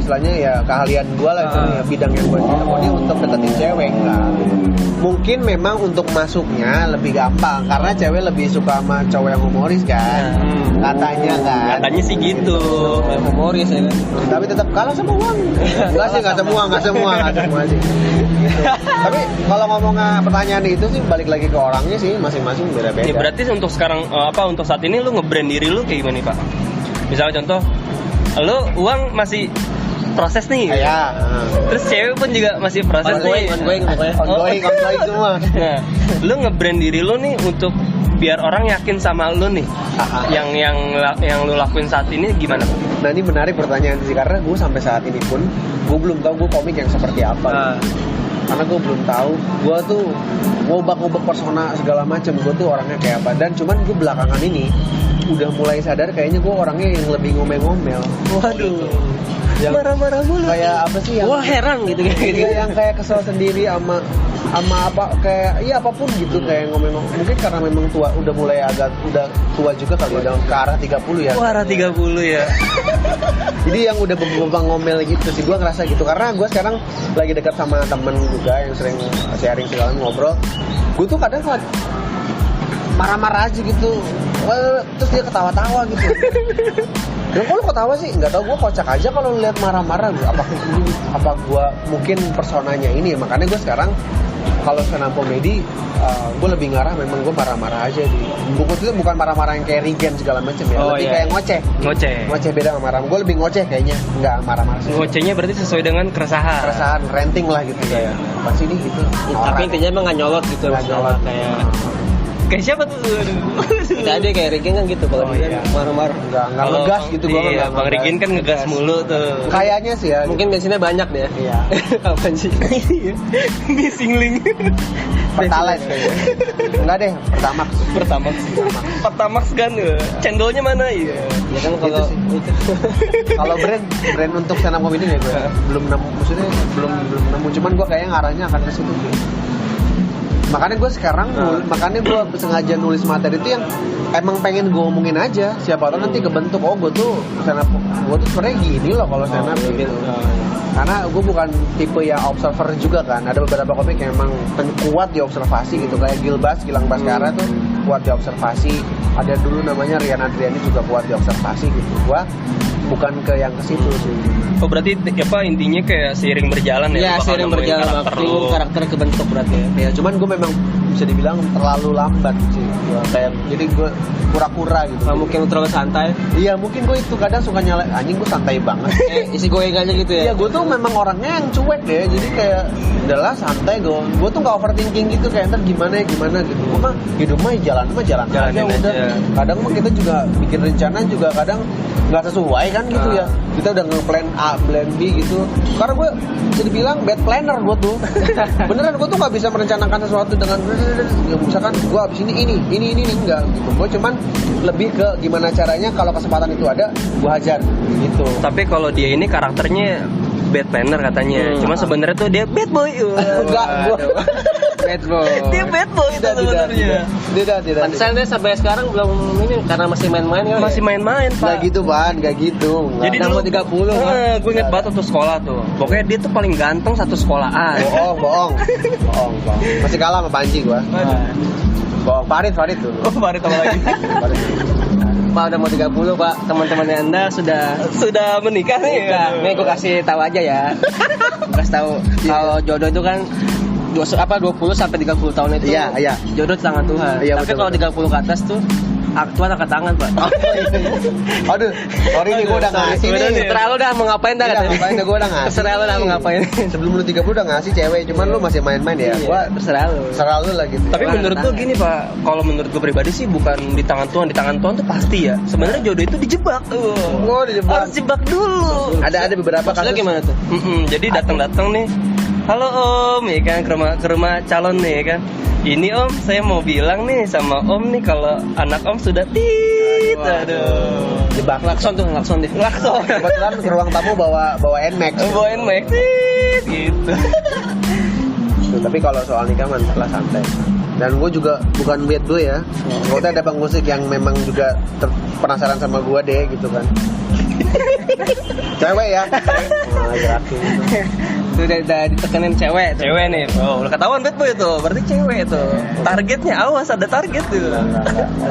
[SPEAKER 3] istilahnya ya keahlian gue lah itu ya, bidang yang gue tekuni untuk deketin cewek enggak. Mungkin memang untuk masuknya lebih gampang karena cewek lebih suka sama cowok yang humoris kan. Katanya kan.
[SPEAKER 2] Katanya sih gitu.
[SPEAKER 1] Humoris ya kan.
[SPEAKER 3] Tapi tetap kalah sama uang. Enggak sih, enggak semua sih. Gitu. Tapi kalau ngomong pertanyaan itu sih balik lagi ke orangnya sih, masing-masing beda-beda.
[SPEAKER 2] Ya, berarti untuk sekarang untuk saat ini lu nge-brand diri lu kayak gimana nih, Pak? Misalnya contoh, lu uang masih proses nih.
[SPEAKER 3] Ya.
[SPEAKER 2] Terus cewek pun juga masih proses nih.
[SPEAKER 1] Ongoing pokoknya.
[SPEAKER 3] Ongoing semua.
[SPEAKER 2] Nah, lu nge-brand diri lu nih untuk biar orang yakin sama lu nih. Yang lu lakuin saat ini gimana?
[SPEAKER 3] Nah, ini menarik pertanyaan sih karena gue sampai saat ini pun gue belum tahu gue komik yang seperti apa. Karena gue belum tahu, gue tuh ngobak-ngobak persona segala macam, gue tuh orangnya kayak apa. Dan cuman gue belakangan ini udah mulai sadar kayaknya gue orangnya yang lebih ngomel-ngomel.
[SPEAKER 2] Waduh.
[SPEAKER 3] Yang
[SPEAKER 2] Marah-marah mulu.
[SPEAKER 3] Kayak apa sih yang?
[SPEAKER 1] Wah, heran gitu kan.
[SPEAKER 3] Yang kayak kesel sendiri sama apa kayak iya apapun gitu kayak ngomel-ngomel. Mungkin karena memang tua, udah mulai udah tua juga kali, udah ke arah 30 ya.
[SPEAKER 2] Wah, arah 30 ya.
[SPEAKER 3] Jadi yang udah bebang ngomel gitu sih, gue ngerasa gitu karena gue sekarang lagi dekat sama temen juga yang sering sharing segala ngobrol. Gue tuh kadang marah-marah aja gitu, terus dia ketawa-tawa gitu. Dan kok lu ketawa sih? Nggak tahu, gue kocak aja kalau lihat marah-marah. Apa gue mungkin personanya ini? Makanya gue sekarang kalau stand up comedy gue lebih ngarah memang gue marah-marah aja di buku itu bukan marah-marah yang kayak Regen segala macam ya, lebih kayak ngoceh beda sama marah. Gue lebih ngoceh kayaknya, nggak marah-marah sih.
[SPEAKER 2] Ngocehnya berarti sesuai dengan keresahan,
[SPEAKER 3] ranting lah gitu kayak pas ini gitu.
[SPEAKER 1] Tapi intinya emang nggak nyolot gitu.
[SPEAKER 3] Nggak nyolot.
[SPEAKER 2] Kayak siapa tuh?
[SPEAKER 1] Nggak ada kayak Rigen kan gitu kalau dia marah-marah.
[SPEAKER 3] Nggak ngegas gitu gue.
[SPEAKER 2] Iya, Bang Rigen kan ngegas mulu tuh.
[SPEAKER 3] Kayaknya sih ya.
[SPEAKER 1] Mungkin bensinnya banyak deh.
[SPEAKER 3] Iya.
[SPEAKER 1] Apaan sih?
[SPEAKER 2] Missing link.
[SPEAKER 3] Pertalite kayaknya. Enggak deh,
[SPEAKER 2] Pertamax kan. Cendolnya mana ya?
[SPEAKER 1] Ya kan kalau
[SPEAKER 3] kalau brand untuk stand up comedy ya gue belum nemu, maksudnya belum nemu, cuman gue kayaknya ngarahnya akan ke situ. Makanya gue sekarang makanya gue sengaja nulis materi itu yang emang pengen gue omongin aja, siapa tahu nanti kebentuk gue tuh stand up, gue tuh sebenarnya gini loh kalau stand up gitu. Karena gue bukan tipe yang observer juga kan, ada beberapa komik yang emang kuat di observasi gitu, kayak Gilang Baskara tuh kuat di observasi, ada dulu namanya Rian Adriani juga kuat di observasi gitu. Gue bukan ke yang ke situ sih.
[SPEAKER 2] Oh, berarti intinya kayak seiring berjalan ya?
[SPEAKER 1] Iya, seiring berjalan karakter kebentuk berarti ya.
[SPEAKER 3] Ya cuman gue memang bisa dibilang terlalu lambat sih, kayak jadi gue kura-kura gitu.
[SPEAKER 1] Nah, mungkin terlalu santai.
[SPEAKER 3] Iya, mungkin gue itu kadang suka nyalain anjing, gue santai banget.
[SPEAKER 1] Isi goyang aja gitu ya.
[SPEAKER 3] Iya, gue tuh memang orangnya yang cuek deh, jadi kayak udahlah santai gue. Gue tuh nggak overthinking gitu kayak ntar gimana gitu. Gue mah hidup mah jalan aja udah. Kadang mah kita juga bikin rencana juga kadang nggak sesuai kan gitu ya. Kita udah nge-plan A, plan B gitu. Karena gue bisa dibilang bad planner gue tuh. Beneran gue tuh nggak bisa merencanakan sesuatu dengan ya, misalkan gue abis ini enggak gitu. Gue cuman lebih ke gimana caranya kalau kesempatan itu ada gue hajar gitu.
[SPEAKER 2] Tapi kalau dia ini karakternya bad planner katanya. Cuma sebenarnya tuh dia bad boy.
[SPEAKER 3] Enggak, gue
[SPEAKER 1] bad boy.
[SPEAKER 2] Dia bad boy itu sebenarnya.
[SPEAKER 3] Tidak.
[SPEAKER 1] Pantesan deh sampai sekarang belum ini karena masih main-main kan.
[SPEAKER 2] Masih main-main, Pak.
[SPEAKER 3] Nggak gitu, Ban, nggak gitu.
[SPEAKER 2] Jadi dulu 30 kan. Gue inget banget waktu sekolah tuh. Pokoknya dia tuh paling ganteng satu sekolahan.
[SPEAKER 3] Bohong. Masih kalah sama Panji gue. Bohong. Farid dulu.
[SPEAKER 2] Oh, Farid apa lagi?
[SPEAKER 3] Farid.
[SPEAKER 1] Pak udah mau 30 Pak, teman-temannya Anda
[SPEAKER 2] Sudah menikah nih.
[SPEAKER 1] nikah. Nih gue kasih tahu aja ya. Gua kasih tahu kalau jodoh itu kan 20 sampai 30 tahun itu
[SPEAKER 3] Iya.
[SPEAKER 1] jodoh di tangan Tuhan.
[SPEAKER 3] Iya,
[SPEAKER 1] Tapi
[SPEAKER 3] betul,
[SPEAKER 1] kalau 30 ke atas tuh Tuhan angkat tangan Pak.
[SPEAKER 3] Aduh, sorry nih gue udah ngasih
[SPEAKER 2] Udah
[SPEAKER 3] nih.
[SPEAKER 2] nih.
[SPEAKER 1] Terserah lu dah mau ngapain dah
[SPEAKER 3] Iya,
[SPEAKER 1] katanya.
[SPEAKER 3] ngapain dah gue udah ngasih.
[SPEAKER 1] Terserah lu dah mau ngapain.
[SPEAKER 3] Sebelum lu 30 udah ngasih cewek, cuman lu masih main-main ya.
[SPEAKER 1] Iya,
[SPEAKER 3] Gua
[SPEAKER 1] terserah lu.
[SPEAKER 3] serah lu lah gitu.
[SPEAKER 2] Tapi
[SPEAKER 1] Wah,
[SPEAKER 2] menurut gue
[SPEAKER 1] tangan.
[SPEAKER 2] gini Pak, kalau menurut gue pribadi sih bukan di tangan Tuhan tuh pasti ya. Sebenarnya jodoh itu dijebak.
[SPEAKER 3] Gua dijebak.
[SPEAKER 2] Harus jebak dulu.
[SPEAKER 3] Ada beberapa
[SPEAKER 1] Maksudnya
[SPEAKER 3] kasus.
[SPEAKER 1] gimana tuh?
[SPEAKER 2] Jadi datang nih. Halo Om, ya kan ke rumah calon nih ya kan. Ini Om, saya mau bilang nih sama Om nih kalau anak Om sudah tit. Aduh.
[SPEAKER 3] Jebak.
[SPEAKER 1] Klakson deh.
[SPEAKER 2] Lakson.
[SPEAKER 3] Kebetulan ke ruang tamu bawa NMAX.
[SPEAKER 2] Bawain mic tit gitu.
[SPEAKER 3] Tuh, tapi kalau soal nikah mantap lah santai. Dan gue juga bukan bad boy ya. Gue ada bang musik yang memang juga penasaran sama gue deh gitu kan. Cewek ya. Nah, gerakin.
[SPEAKER 1] Itu udah ditekenin cewek tuh.
[SPEAKER 2] Cewek nih, udah ketahuan bad boy tuh, berarti cewek tuh. Targetnya awas ada target tuh.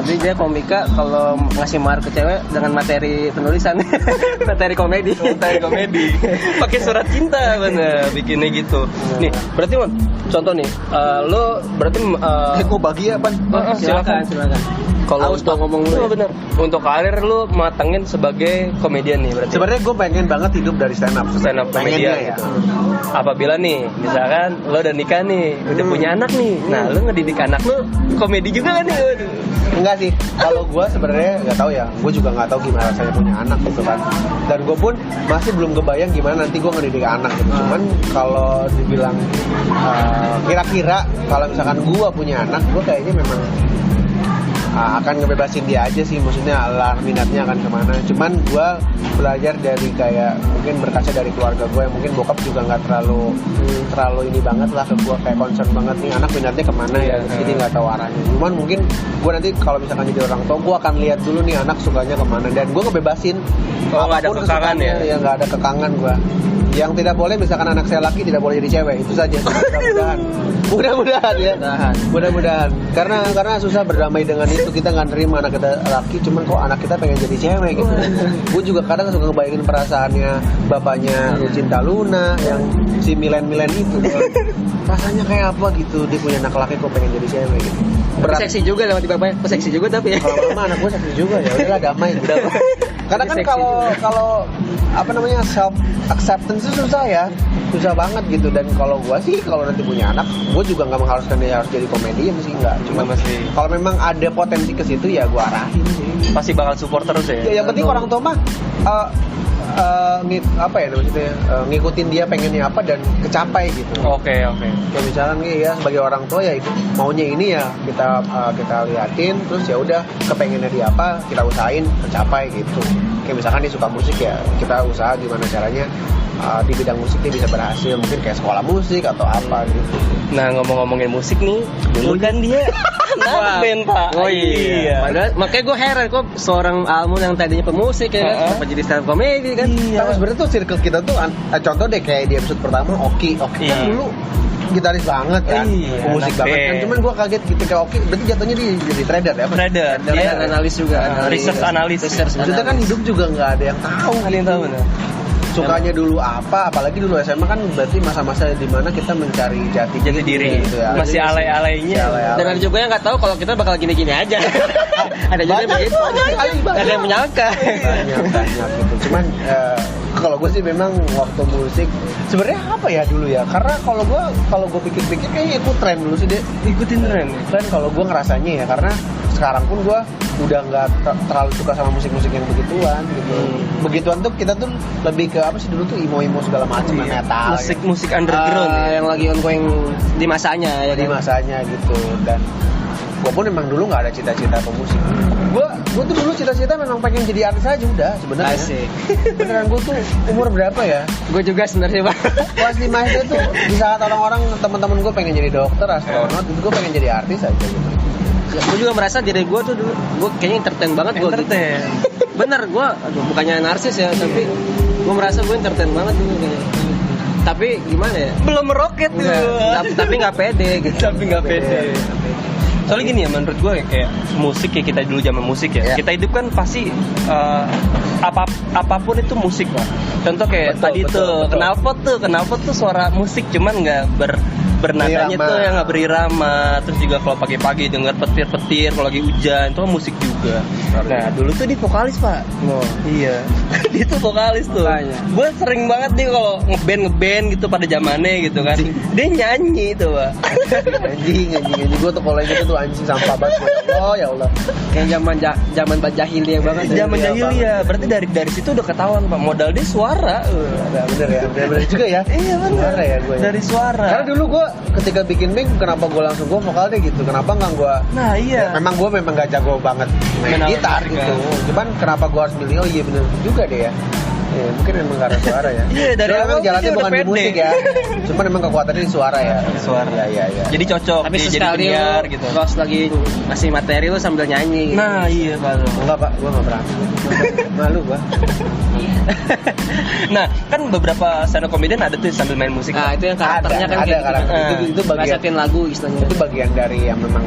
[SPEAKER 1] Jadi dia komika kalau ngasih mahar ke cewek dengan materi penulisan, materi komedi.
[SPEAKER 2] Materi komedi. Pakai surat cinta bener, bikinnya gitu. Nih, berarti Mon, contoh nih, lo berarti
[SPEAKER 3] Gue bagi ya pan.
[SPEAKER 1] Silakan.
[SPEAKER 2] kalau
[SPEAKER 1] Aus Bang, ngomong
[SPEAKER 2] Oh,
[SPEAKER 1] lu ya.
[SPEAKER 2] bener. Untuk karir lu matengin sebagai komedian nih berarti.
[SPEAKER 3] Sebenarnya gue pengen banget hidup dari stand up.
[SPEAKER 2] Stand up
[SPEAKER 3] Pengennya
[SPEAKER 2] komedian
[SPEAKER 3] ya.
[SPEAKER 2] gitu. Apabila nih, misalkan lo udah nikah nih, udah punya anak nih. Nah, lo ngedidik anak lo komedi juga kan nih? Waduh.
[SPEAKER 3] Enggak sih, kalau gue sebenarnya nggak tahu ya, gue juga nggak tahu gimana rasanya punya anak gitu kan. Dan gue pun masih belum kebayang gimana nanti gue ngedidik anak gitu. Cuman kalau dibilang kira-kira kalau misalkan gue punya anak, gue kayaknya memang akan ngebebasin dia aja sih, maksudnya alar minatnya akan kemana. Cuman gue belajar dari kayak mungkin berkaca dari keluarga gue yang mungkin bokap juga nggak terlalu ini banget lah ke gue, kayak concern banget nih anak minatnya kemana ya, jadi nggak tahu arahnya. Cuman mungkin gue nanti kalau misalkan jadi orang tua, gue akan lihat dulu nih anak sukanya kemana dan gue ngebebasin.
[SPEAKER 2] Oh, nggak ada
[SPEAKER 3] apapun
[SPEAKER 2] kekangan ya?
[SPEAKER 3] Ya nggak ada kekangan gue. Yang tidak boleh misalkan anak saya laki tidak boleh jadi cewek, itu saja. Mudah-mudahan ya. Mudah-mudahan. Karena susah berdamai dengan itu, kita nggak nerima anak kita laki, cuman kok anak kita pengen jadi cewek gitu. Gue juga kadang suka ngebayangin perasaannya bapaknya Lucinta Luna yang si Milen itu. Rasanya kayak apa gitu, dia punya anak laki kok pengen jadi cewek gitu. Berat.
[SPEAKER 1] Seksi juga lah bapaknya, seksi juga tapi.
[SPEAKER 3] Kalau mama anak gue seksi juga ya, udahlah damai. Karena kan
[SPEAKER 1] Seksi
[SPEAKER 3] kalau apa namanya self acceptance itu susah banget gitu. Dan kalau gue sih kalau nanti punya anak, gue juga nggak mengharuskan dia harus jadi komedian sih, nggak. Cuma kalau memang ada potensi ke situ ya gue arahin sih.
[SPEAKER 2] Pasti bakal support terus ya.
[SPEAKER 3] Ya, yang penting orang tua mah apa ya maksudnya ngikutin dia pengennya apa dan kecapai gitu.
[SPEAKER 2] Oke.
[SPEAKER 3] Kayak misalkan ya sebagai orang tua ya maunya ini ya kita liatin, terus ya udah kepengennya dia apa kita usahain tercapai gitu. Kayak misalkan dia suka musik ya kita usaha gimana caranya di bidang musik dia bisa berhasil, mungkin kayak sekolah musik atau apa gitu.
[SPEAKER 2] Nah, ngomong-ngomongin musik nih, dulu kan dia anak band Pak.
[SPEAKER 1] Oh iya. Padahal makanya gue heran kok seorang Almun yang tadinya pemusik ya kan, kenapa jadi stand up comedy kan?
[SPEAKER 3] Tapi sebenarnya tuh circle kita tuh contoh deh kayak di episode pertama Oki kan dulu gitaris banget kan, pemusik banget kan. Cuman gue kaget ketika Oki berarti jatuhnya dia jadi trader ya.
[SPEAKER 2] Trader.
[SPEAKER 1] Dia analis juga,
[SPEAKER 2] Research analis.
[SPEAKER 3] Maksudnya kan hidup juga nggak ada yang tahu.
[SPEAKER 2] Ada yang tahu benar.
[SPEAKER 3] Sukanya dulu apa, apalagi dulu SMA kan berarti masa-masa di mana kita mencari jati
[SPEAKER 2] diri
[SPEAKER 3] gitu ya.
[SPEAKER 2] Masih alay-alaynya.
[SPEAKER 1] Dan ada juga yang nggak tahu kalau kita bakal gini-gini aja. Ada juga yang begitu. Ada yang menyangka.
[SPEAKER 3] Banyak gitu. Cuman kalau gue sih memang waktu musik sebenarnya apa ya dulu ya, karena kalau gue pikir-pikir kayaknya ikut tren dulu sih deh.
[SPEAKER 2] Ikutin tren
[SPEAKER 3] Kalau gue ngerasanya ya, karena sekarang pun gue udah nggak terlalu suka sama musik-musik yang begituan gitu. Begituan tuh kita tuh lebih ke apa sih dulu tuh emo segala macam, metal,
[SPEAKER 2] musik underground
[SPEAKER 1] yang lagi ongoing di masanya ya
[SPEAKER 3] di
[SPEAKER 1] kan?
[SPEAKER 3] masanya gitu. Dan gue pun memang dulu nggak ada cita-cita pemusik. Gue tuh dulu cita-cita memang pengen jadi artis aja udah sebenarnya.
[SPEAKER 1] Asik.
[SPEAKER 3] Beneran gue tuh umur berapa ya?
[SPEAKER 1] Gue juga sebenarnya Pak.
[SPEAKER 3] Kelas 5 SD tuh di saat orang-orang teman-teman gue pengen jadi dokter, astronot, itu gue pengen jadi artis aja gitu.
[SPEAKER 1] Ya, gue juga merasa diri gue tuh dulu gue kayaknya entertain banget gue gitu. Bener gue bukannya narsis ya, tapi gue merasa gue entertain banget dulu kayaknya. Tapi gimana ya?
[SPEAKER 2] belum meroket tuh.
[SPEAKER 1] Tapi nggak pede gitu.
[SPEAKER 2] Tapi nggak pede. Soalnya gini ya, menurut gue kayak musik ya, kita dulu zaman musik ya.
[SPEAKER 3] Iya.
[SPEAKER 2] Kita hidup kan pasti apapun itu musik lah. Contoh kayak
[SPEAKER 3] Betul,
[SPEAKER 2] tadi
[SPEAKER 3] betul,
[SPEAKER 2] tuh,
[SPEAKER 3] betul.
[SPEAKER 2] kenapa tuh suara musik cuman nggak bernadanya
[SPEAKER 3] Berirama.
[SPEAKER 2] tuh yang nggak berirama. Terus juga kalau pagi-pagi denger petir-petir, kalau lagi hujan itu kan musik juga. Nah dulu tuh dia vokalis pak. Iya, dia tuh vokalis tuh.
[SPEAKER 1] Makanya.
[SPEAKER 2] Gue sering banget nih kalau ngeband gitu pada zamannya gitu kan. Dia nyanyi tuh pak.
[SPEAKER 3] anjing gue tuh kalau gitu tuh anjing sampah banget. Oh ya Allah.
[SPEAKER 1] Kayak zaman jahiliyah banget.
[SPEAKER 2] Zaman
[SPEAKER 3] Iya,
[SPEAKER 2] jahiliyah, berarti dari situ udah ketahuan pak. Modal dia suara.
[SPEAKER 3] Ya, bener juga ya.
[SPEAKER 2] Iya bener.
[SPEAKER 3] Suara ya gue.
[SPEAKER 2] Dari suara.
[SPEAKER 3] Karena dulu gue ketika bikin band, kenapa gue langsung gue vokal deh gitu? Kenapa nggak gue?
[SPEAKER 2] Nah iya.
[SPEAKER 3] Memang gue gak jago banget main
[SPEAKER 2] Main alat
[SPEAKER 3] gitar
[SPEAKER 2] musik,
[SPEAKER 3] gitu. Cuman kenapa gue harus milih? Oh iya bener juga deh ya. Ya, mungkin emang karena suara ya.
[SPEAKER 2] Iya, dari
[SPEAKER 3] Soalnya
[SPEAKER 2] awal
[SPEAKER 3] emang jalannya
[SPEAKER 2] dia
[SPEAKER 3] bukan
[SPEAKER 2] udah
[SPEAKER 3] di
[SPEAKER 2] pede.
[SPEAKER 3] musik ya. Cuman emang kekuatannya di suara ya.
[SPEAKER 2] Suara.
[SPEAKER 3] Iya.
[SPEAKER 2] Jadi cocok
[SPEAKER 1] Tapi
[SPEAKER 2] dia jadi
[SPEAKER 1] sesekali
[SPEAKER 2] penyiar
[SPEAKER 1] lu
[SPEAKER 2] gitu.
[SPEAKER 1] pas lagi ngasih materi lu sambil nyanyi gitu.
[SPEAKER 2] Nah iya pak.
[SPEAKER 3] Enggak pak, gue nggak berani. Malu gue.
[SPEAKER 2] Nah kan beberapa stand up comedian ada tuh sambil main musik.
[SPEAKER 1] Nah, itu yang karakternya kan
[SPEAKER 3] ada
[SPEAKER 1] kayak gitu.
[SPEAKER 3] karakter. Itu bagian
[SPEAKER 1] Ngasatin lagu istilahnya.
[SPEAKER 3] itu bagian dari yang memang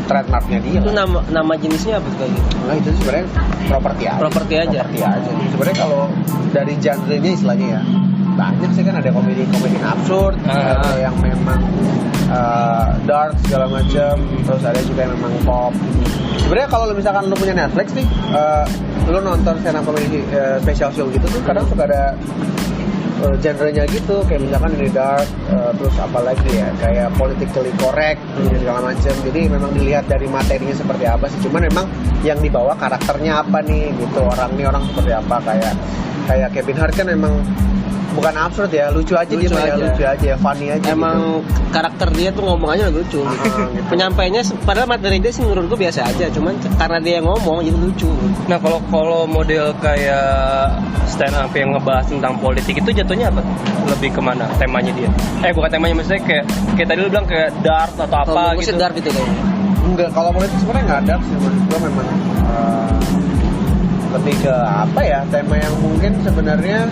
[SPEAKER 3] trademarknya dia.
[SPEAKER 1] Itu
[SPEAKER 3] kan.
[SPEAKER 1] nama jenisnya apa tuh kayak gitu?
[SPEAKER 3] Nah itu sebenarnya properti aja.
[SPEAKER 1] Properti aja.
[SPEAKER 3] Properti aja. Sebenarnya kalau dari genre-nya istilahnya ya banyak sih kan, ada komedi absurd, ada yang memang dark segala macam, terus ada juga yang memang pop. Sebenarnya kalau misalkan lu punya Netflix nih, lu nonton stand up comedy special show gitu tuh kadang suka ada genre-nya gitu, kayak misalkan ini dark, terus apalagi ya kayak politically correct segala macam. Jadi memang dilihat dari materinya seperti apa sih, cuman memang yang dibawa karakternya apa nih gitu, orang seperti apa, kayak Kevin Hart kan emang bukan absurd ya, lucu aja dia main, lucu aja, funny aja.
[SPEAKER 1] Emang karakter dia tuh ngomong aja lucu gitu.
[SPEAKER 3] gitu.
[SPEAKER 1] Penyampaiannya padahal materi dia sih menurut gue biasa aja, cuman karena dia yang ngomong jadi lucu.
[SPEAKER 2] Nah kalau model kayak stand up yang ngebahas tentang politik itu jatuhnya apa? Lebih kemana temanya dia? Bukan temanya, maksudnya kayak tadi lu bilang kayak dark atau apa
[SPEAKER 1] Kalau
[SPEAKER 2] gitu.
[SPEAKER 1] dark gitu kayaknya.
[SPEAKER 3] Enggak, kalau politik sebenarnya nggak ada sih, menurut gua memang lebih ke apa ya, tema yang mungkin sebenarnya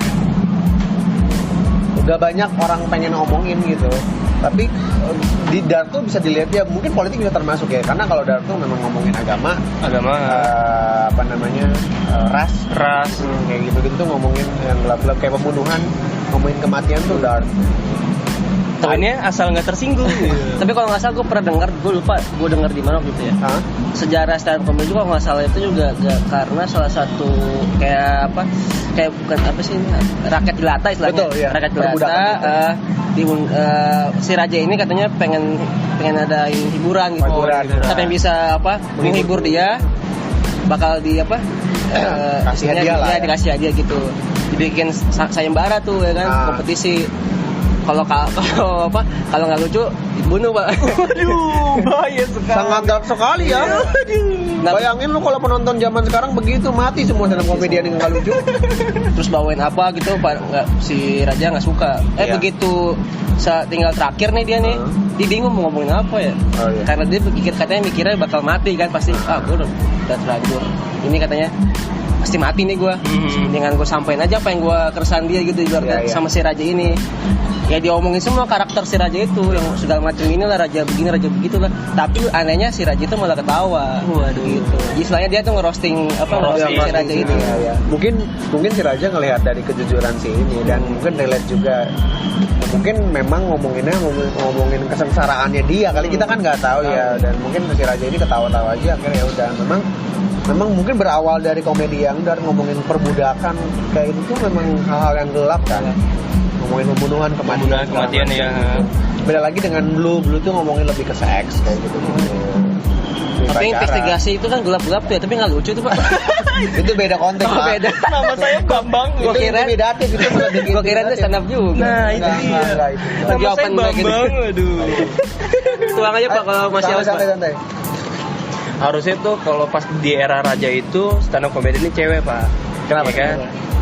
[SPEAKER 3] udah banyak orang pengen ngomongin gitu. Tapi di dark tuh bisa dilihat ya, mungkin politik bisa termasuk ya, karena kalau dark tuh memang ngomongin agama, apa namanya, ras, kayak gitu tuh ngomongin yang gelap-gelap kayak pembunuhan, ngomongin kematian tuh dark.
[SPEAKER 2] Poinnya asal nggak tersinggung.
[SPEAKER 1] Tapi kalau nggak salah gue pernah dengar, gue lupa gue dengar di mana gitu ya.
[SPEAKER 3] Hah?
[SPEAKER 1] Sejarah stand up comedy juga kalau nggak salah itu juga karena salah satu kayak bukan apa sih, rakyat jelata istilahnya.
[SPEAKER 3] Betul, ya.
[SPEAKER 1] Rakyat jelata si raja ini katanya pengen adain hiburan gitu. Siapa yang bisa menghibur dia bakal
[SPEAKER 3] kasih hadiah lah ya.
[SPEAKER 1] Dikasih hadiah gitu. Dibikin sayembara tuh ya kan, kompetisi. Kalau nggak lucu dibunuh pak.
[SPEAKER 2] Waduh, bahaya sekali.
[SPEAKER 3] Sangat dark sekali ya. Bayangin lu kalau penonton zaman sekarang begitu, mati semua stand up komedian yang nggak lucu.
[SPEAKER 1] Terus bawain apa gitu, si raja nggak suka.
[SPEAKER 3] Iya.
[SPEAKER 1] Begitu tinggal terakhir nih dia nih, dia bingung mau ngomongin apa ya.
[SPEAKER 3] Iya.
[SPEAKER 1] Karena dia mikirnya bakal mati kan pasti. Gue udah terlanjur. Ini katanya pasti mati nih gue. Dengan gue sampein aja apa yang gue keresahan dia gitu ibaratnya sama si raja ini. Ya diomongin semua karakter si raja itu yang segala macam, inilah raja begini raja begitu lah. Tapi anehnya si raja itu malah ketawa. Waduh gitu. Jadi istilahnya dia tuh ngerosting si raja itu.
[SPEAKER 3] Ya. Mungkin si raja ngelihat dari kejujuran si ini, dan mungkin relate juga. Mungkin memang ngomongin kesengsaraannya dia kali, kita kan nggak tahu ya. Dan mungkin si raja ini ketawa-tawa aja akhirnya ya udah. Memang mungkin berawal dari komedi yang dan ngomongin perbudakan kayak itu tuh memang hal-hal yang gelap kan. Ngomongin pembunuhan, kematian
[SPEAKER 2] ya.
[SPEAKER 3] Beda lagi dengan Blue tuh ngomongin lebih ke seks kayak gitu.
[SPEAKER 1] Tapi investigasi itu kan gelap-gelap tuh ya, tapi nggak lucu tuh pak.
[SPEAKER 3] Itu beda konteks pak.
[SPEAKER 1] Beda.
[SPEAKER 2] Nama saya Bambang.
[SPEAKER 1] Gue kira
[SPEAKER 3] intimidatif itu lebih.
[SPEAKER 1] Gue kira itu stand up juga.
[SPEAKER 2] Nah itu dia.
[SPEAKER 1] Lagi
[SPEAKER 2] Nama saya
[SPEAKER 1] open mic gitu.
[SPEAKER 2] Bambang. Waduh.
[SPEAKER 1] Tuang aja pak kalau masih haus pak.
[SPEAKER 3] Santai.
[SPEAKER 2] Harusnya tuh kalau pas di era raja itu stand up comedy ini cewek pak.
[SPEAKER 3] Kenapa?
[SPEAKER 2] Ya kan?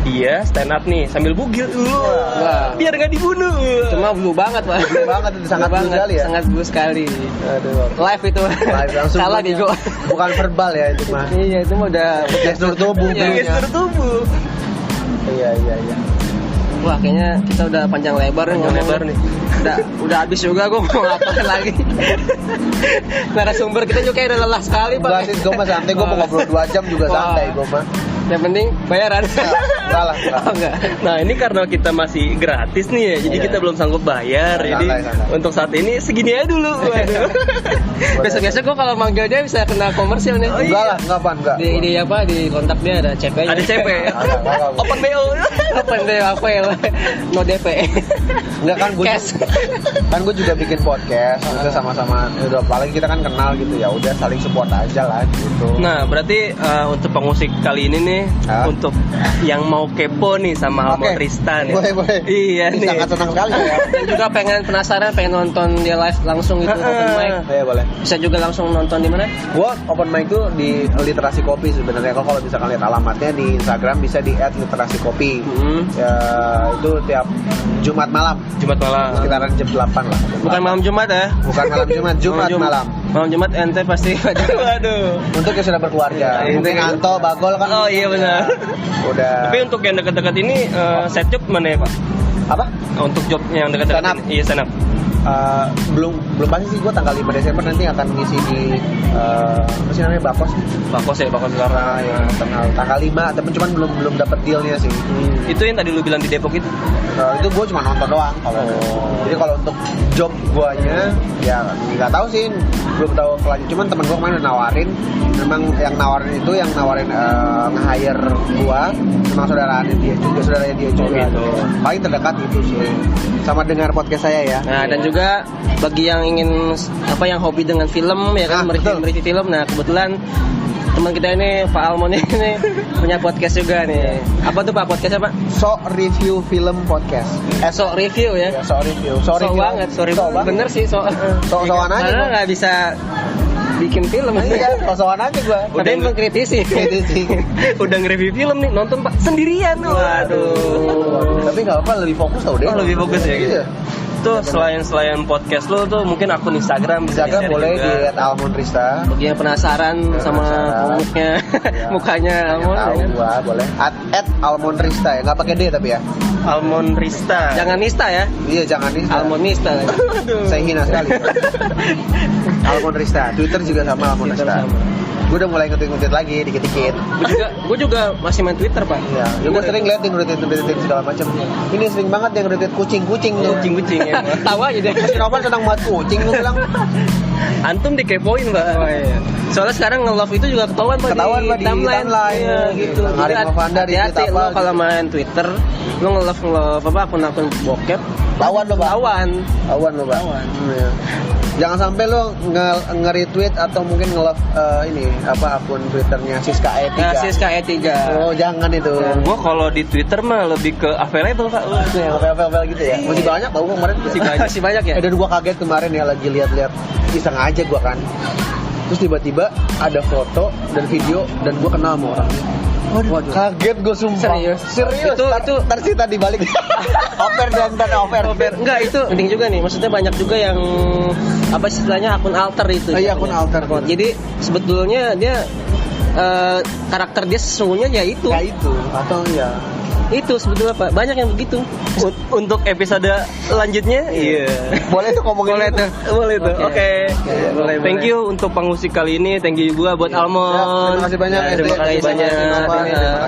[SPEAKER 2] Iya stand up nih sambil bugil.
[SPEAKER 1] Wah.
[SPEAKER 2] Biar nggak dibunuh.
[SPEAKER 1] Cuma blue banget pak.
[SPEAKER 3] Blue banget itu, sangat blue sekali ya.
[SPEAKER 1] Sangat blue sekali.
[SPEAKER 3] Aduh.
[SPEAKER 1] Live itu.
[SPEAKER 3] Live langsung.
[SPEAKER 1] Salah nih gua.
[SPEAKER 3] Bukan verbal ya itu mah.
[SPEAKER 1] Iya itu mah udah
[SPEAKER 3] gestur tubuh.
[SPEAKER 2] Gestur tubuh.
[SPEAKER 3] Iya.
[SPEAKER 1] Wah, kayaknya kita udah panjang lebar nih ngomong. Udah habis juga gue mau ngapain lagi. Narasumber kita juga kayak udah lelah sekali, Pak.
[SPEAKER 3] Enggak sih, gue mah santai, gue mau ngobrol 2 jam juga santai gue mah.
[SPEAKER 1] Yang penting bayaran.
[SPEAKER 3] Enggak lah.
[SPEAKER 1] Oh, enggak.
[SPEAKER 2] Nah ini karena kita masih gratis nih ya, jadi
[SPEAKER 3] Iya.
[SPEAKER 2] kita belum sanggup bayar. Jadi
[SPEAKER 3] Santai.
[SPEAKER 2] untuk saat ini segini aja dulu. Waduh.
[SPEAKER 1] Biasa-biasa gue kalau manggil dia bisa kena komersil nih.
[SPEAKER 3] Enggak lah, enggak.
[SPEAKER 1] Di apa di kontak dia ada CP-nya.
[SPEAKER 2] Ada CP.
[SPEAKER 3] Enggak.
[SPEAKER 2] Open BO.
[SPEAKER 1] Open deh apa ya? No DP.
[SPEAKER 3] Enggak kan gue
[SPEAKER 1] Cash.
[SPEAKER 3] kan gue juga bikin podcast, kita sama-sama udah apalagi kita kan kenal gitu ya, udah saling support aja lah gitu.
[SPEAKER 2] Nah berarti untuk pengusik kali ini nih,
[SPEAKER 3] Hah?
[SPEAKER 2] untuk yang mau kepo nih sama Almond
[SPEAKER 3] Oke.
[SPEAKER 2] Rista nih.
[SPEAKER 3] Boleh.
[SPEAKER 2] Iya nih.
[SPEAKER 3] Sangat senang sekali ya.
[SPEAKER 1] Dan juga pengen penasaran, pengen nonton dia live langsung gitu open mic.
[SPEAKER 3] Iya boleh.
[SPEAKER 1] Bisa juga langsung nonton di mana?
[SPEAKER 3] Gue open mic tuh di Literasi Kopi sebenarnya. Kalau misalkan lihat alamatnya di Instagram bisa di @literasikopi. Ya itu tiap Jumat malam
[SPEAKER 2] Jumat malam.
[SPEAKER 3] sekitaran jam 8 lah.
[SPEAKER 1] Bukan malam Jumat ya?
[SPEAKER 3] Bukan malam Jumat malam.
[SPEAKER 1] Malam Jumat ente pasti
[SPEAKER 2] Waduh.
[SPEAKER 3] Untuk yang sudah berkeluarga.
[SPEAKER 2] Iya,
[SPEAKER 3] Mungkin
[SPEAKER 2] itu.
[SPEAKER 3] Anto, Bagol kan.
[SPEAKER 2] Oh iya benar.
[SPEAKER 3] Udah.
[SPEAKER 2] Tapi untuk yang dekat-dekat ini set job mana ya Pak?
[SPEAKER 3] Apa?
[SPEAKER 2] Untuk job yang dekat-dekat
[SPEAKER 3] Stand up.
[SPEAKER 2] ini. Iya stand up.
[SPEAKER 3] Belum pasti sih, gue tanggal 5 Desember nanti akan ngisi di apa sih namanya, Bakos.
[SPEAKER 2] Bakos sekarang.
[SPEAKER 3] Nah, ya, tanggal 5, tapi cuman belum dapat dealnya sih.
[SPEAKER 2] Itu yang tadi lu bilang di Depok itu.
[SPEAKER 3] Itu gue cuma nonton doang kalau. Jadi kalau untuk job guanya ya nggak tahu sih, belum tahu kelanjut. Cuman temen gue kemarin udah nawarin, memang yang nawarin nge-hire gua memang saudaranya dia juga.
[SPEAKER 2] Gitu.
[SPEAKER 3] Paling terdekat itu sih. Sama dengar podcast saya ya.
[SPEAKER 1] Nah, dan juga bagi yang ingin yang hobi dengan film ya kan,
[SPEAKER 3] betul.
[SPEAKER 1] mereview film. Nah, kebetulan teman kita ini Pak Almond ini punya podcast juga nih. Apa tuh Pak podcastnya Pak?
[SPEAKER 3] So Review Film Podcast.
[SPEAKER 1] So review ya.
[SPEAKER 3] Ya, so review.
[SPEAKER 1] So banget, sorry banget. Bener sih
[SPEAKER 3] So-soan aja
[SPEAKER 1] Karena
[SPEAKER 3] gua.
[SPEAKER 1] nggak bisa bikin film.
[SPEAKER 3] Iya, so-soan aja gua.
[SPEAKER 1] Tapi mengkritisi.
[SPEAKER 2] Udah nge-review film nih, nonton Pak sendirian.
[SPEAKER 1] Waduh.
[SPEAKER 3] Tapi nggak apa, lebih fokus tau deh.
[SPEAKER 2] Oh, lebih fokus ya gitu.
[SPEAKER 3] Iya.
[SPEAKER 2] Tuh selain podcast lo tuh mungkin akun Instagram bisa
[SPEAKER 3] Instagram
[SPEAKER 2] di-share
[SPEAKER 3] boleh
[SPEAKER 2] juga.
[SPEAKER 3] di @almond Rista.
[SPEAKER 1] Bagi yang penasaran sama mukanya,
[SPEAKER 3] Ya.
[SPEAKER 1] mukanya Almond.
[SPEAKER 3] Tahu
[SPEAKER 1] ya kan?
[SPEAKER 3] gua boleh. @almond Rista ya, nggak pakai D tapi ya.
[SPEAKER 2] Almond Rista.
[SPEAKER 1] Jangan nista ya.
[SPEAKER 3] Iya, jangan Rista.
[SPEAKER 1] Almond nista.
[SPEAKER 3] Saya hina sekali. Almond Rista. Twitter juga sama Almond
[SPEAKER 1] Twitter
[SPEAKER 3] Rista.
[SPEAKER 1] sama.
[SPEAKER 3] Gue udah mulai ngetik lagi dikit-dikit.
[SPEAKER 1] Gue juga masih main Twitter Pak.
[SPEAKER 3] Iya, gue sering lihat yang ngedit segala macam. Ini sering banget yang ngedit kucing-kucing tuh.
[SPEAKER 2] Kucing-kucing ya.
[SPEAKER 1] Tahu aja deh.
[SPEAKER 3] Mas Novan senang banget kucing, gue bilang.
[SPEAKER 2] Antum dikepoin Mbak.
[SPEAKER 1] Oh, iya. Soalnya sekarang nge-love itu juga ketahuan Pak
[SPEAKER 3] Ketahuan, Pak, di timeline.
[SPEAKER 1] Iya, gitu.
[SPEAKER 3] Arif
[SPEAKER 1] Jadi,
[SPEAKER 3] Novanda di
[SPEAKER 1] hati-hati
[SPEAKER 3] tweet
[SPEAKER 1] lo
[SPEAKER 3] apa,
[SPEAKER 1] kalau main Twitter, lo nge-love akun-akun bokep.
[SPEAKER 3] Lawan lo, Pak.
[SPEAKER 1] Lawan.
[SPEAKER 3] Lawan lo, Pak. Iya. Jangan sampai lo nge-retweet atau mungkin nge-love akun Twitternya Siska E3.
[SPEAKER 1] Nah, Siska E3.
[SPEAKER 3] Oh, jangan itu.
[SPEAKER 2] Gua kalau di Twitter mah lebih ke available Pak.
[SPEAKER 3] Itu yang novel-novel gitu ya. Masih banyak tau gua kemarin.
[SPEAKER 1] Masih banyak ya?
[SPEAKER 3] Dan gua kaget kemarin ya, lagi lihat-lihat iseng aja gua kan. Terus tiba-tiba ada foto dan video dan gua kenal sama orangnya.
[SPEAKER 1] Waduh.
[SPEAKER 3] Kaget gue sumpah.
[SPEAKER 1] Serius? Itu
[SPEAKER 3] Tercita di balik. Over dan over.
[SPEAKER 1] Enggak, itu penting juga nih. Maksudnya banyak juga yang apa istilahnya akun alter itu.
[SPEAKER 3] Iya, akun alter.
[SPEAKER 1] Jadi sebetulnya dia karakter dia sesungguhnya ya itu.
[SPEAKER 3] Ya itu atau ya.
[SPEAKER 1] Itu sebetulnya Pak. Banyak yang begitu.
[SPEAKER 2] Untuk episode lanjutnya, iya.
[SPEAKER 3] Boleh tuh ngomongin.
[SPEAKER 1] Boleh tuh.
[SPEAKER 2] Boleh tuh. Oke.
[SPEAKER 1] Boleh.
[SPEAKER 2] Thank you untuk pengusik kali ini. Thank you juga buat Almond.
[SPEAKER 3] Terima kasih banyak.
[SPEAKER 2] Ya, terima kasih banyak.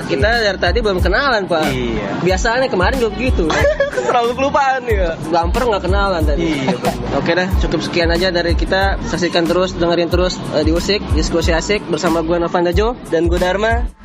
[SPEAKER 1] Kita dari tadi belum kenalan Pak.
[SPEAKER 2] Iya.
[SPEAKER 1] Biasanya kemarin juga begitu.
[SPEAKER 2] Selalu kelupaan ya.
[SPEAKER 1] Bumper nggak kenalan tadi.
[SPEAKER 2] Iya, benar.
[SPEAKER 1] Oke dah, cukup sekian aja dari kita. Saksikan terus, dengerin terus di Usik, diskusi asik bersama gue Novan Dajo
[SPEAKER 2] Dan gue Dharma.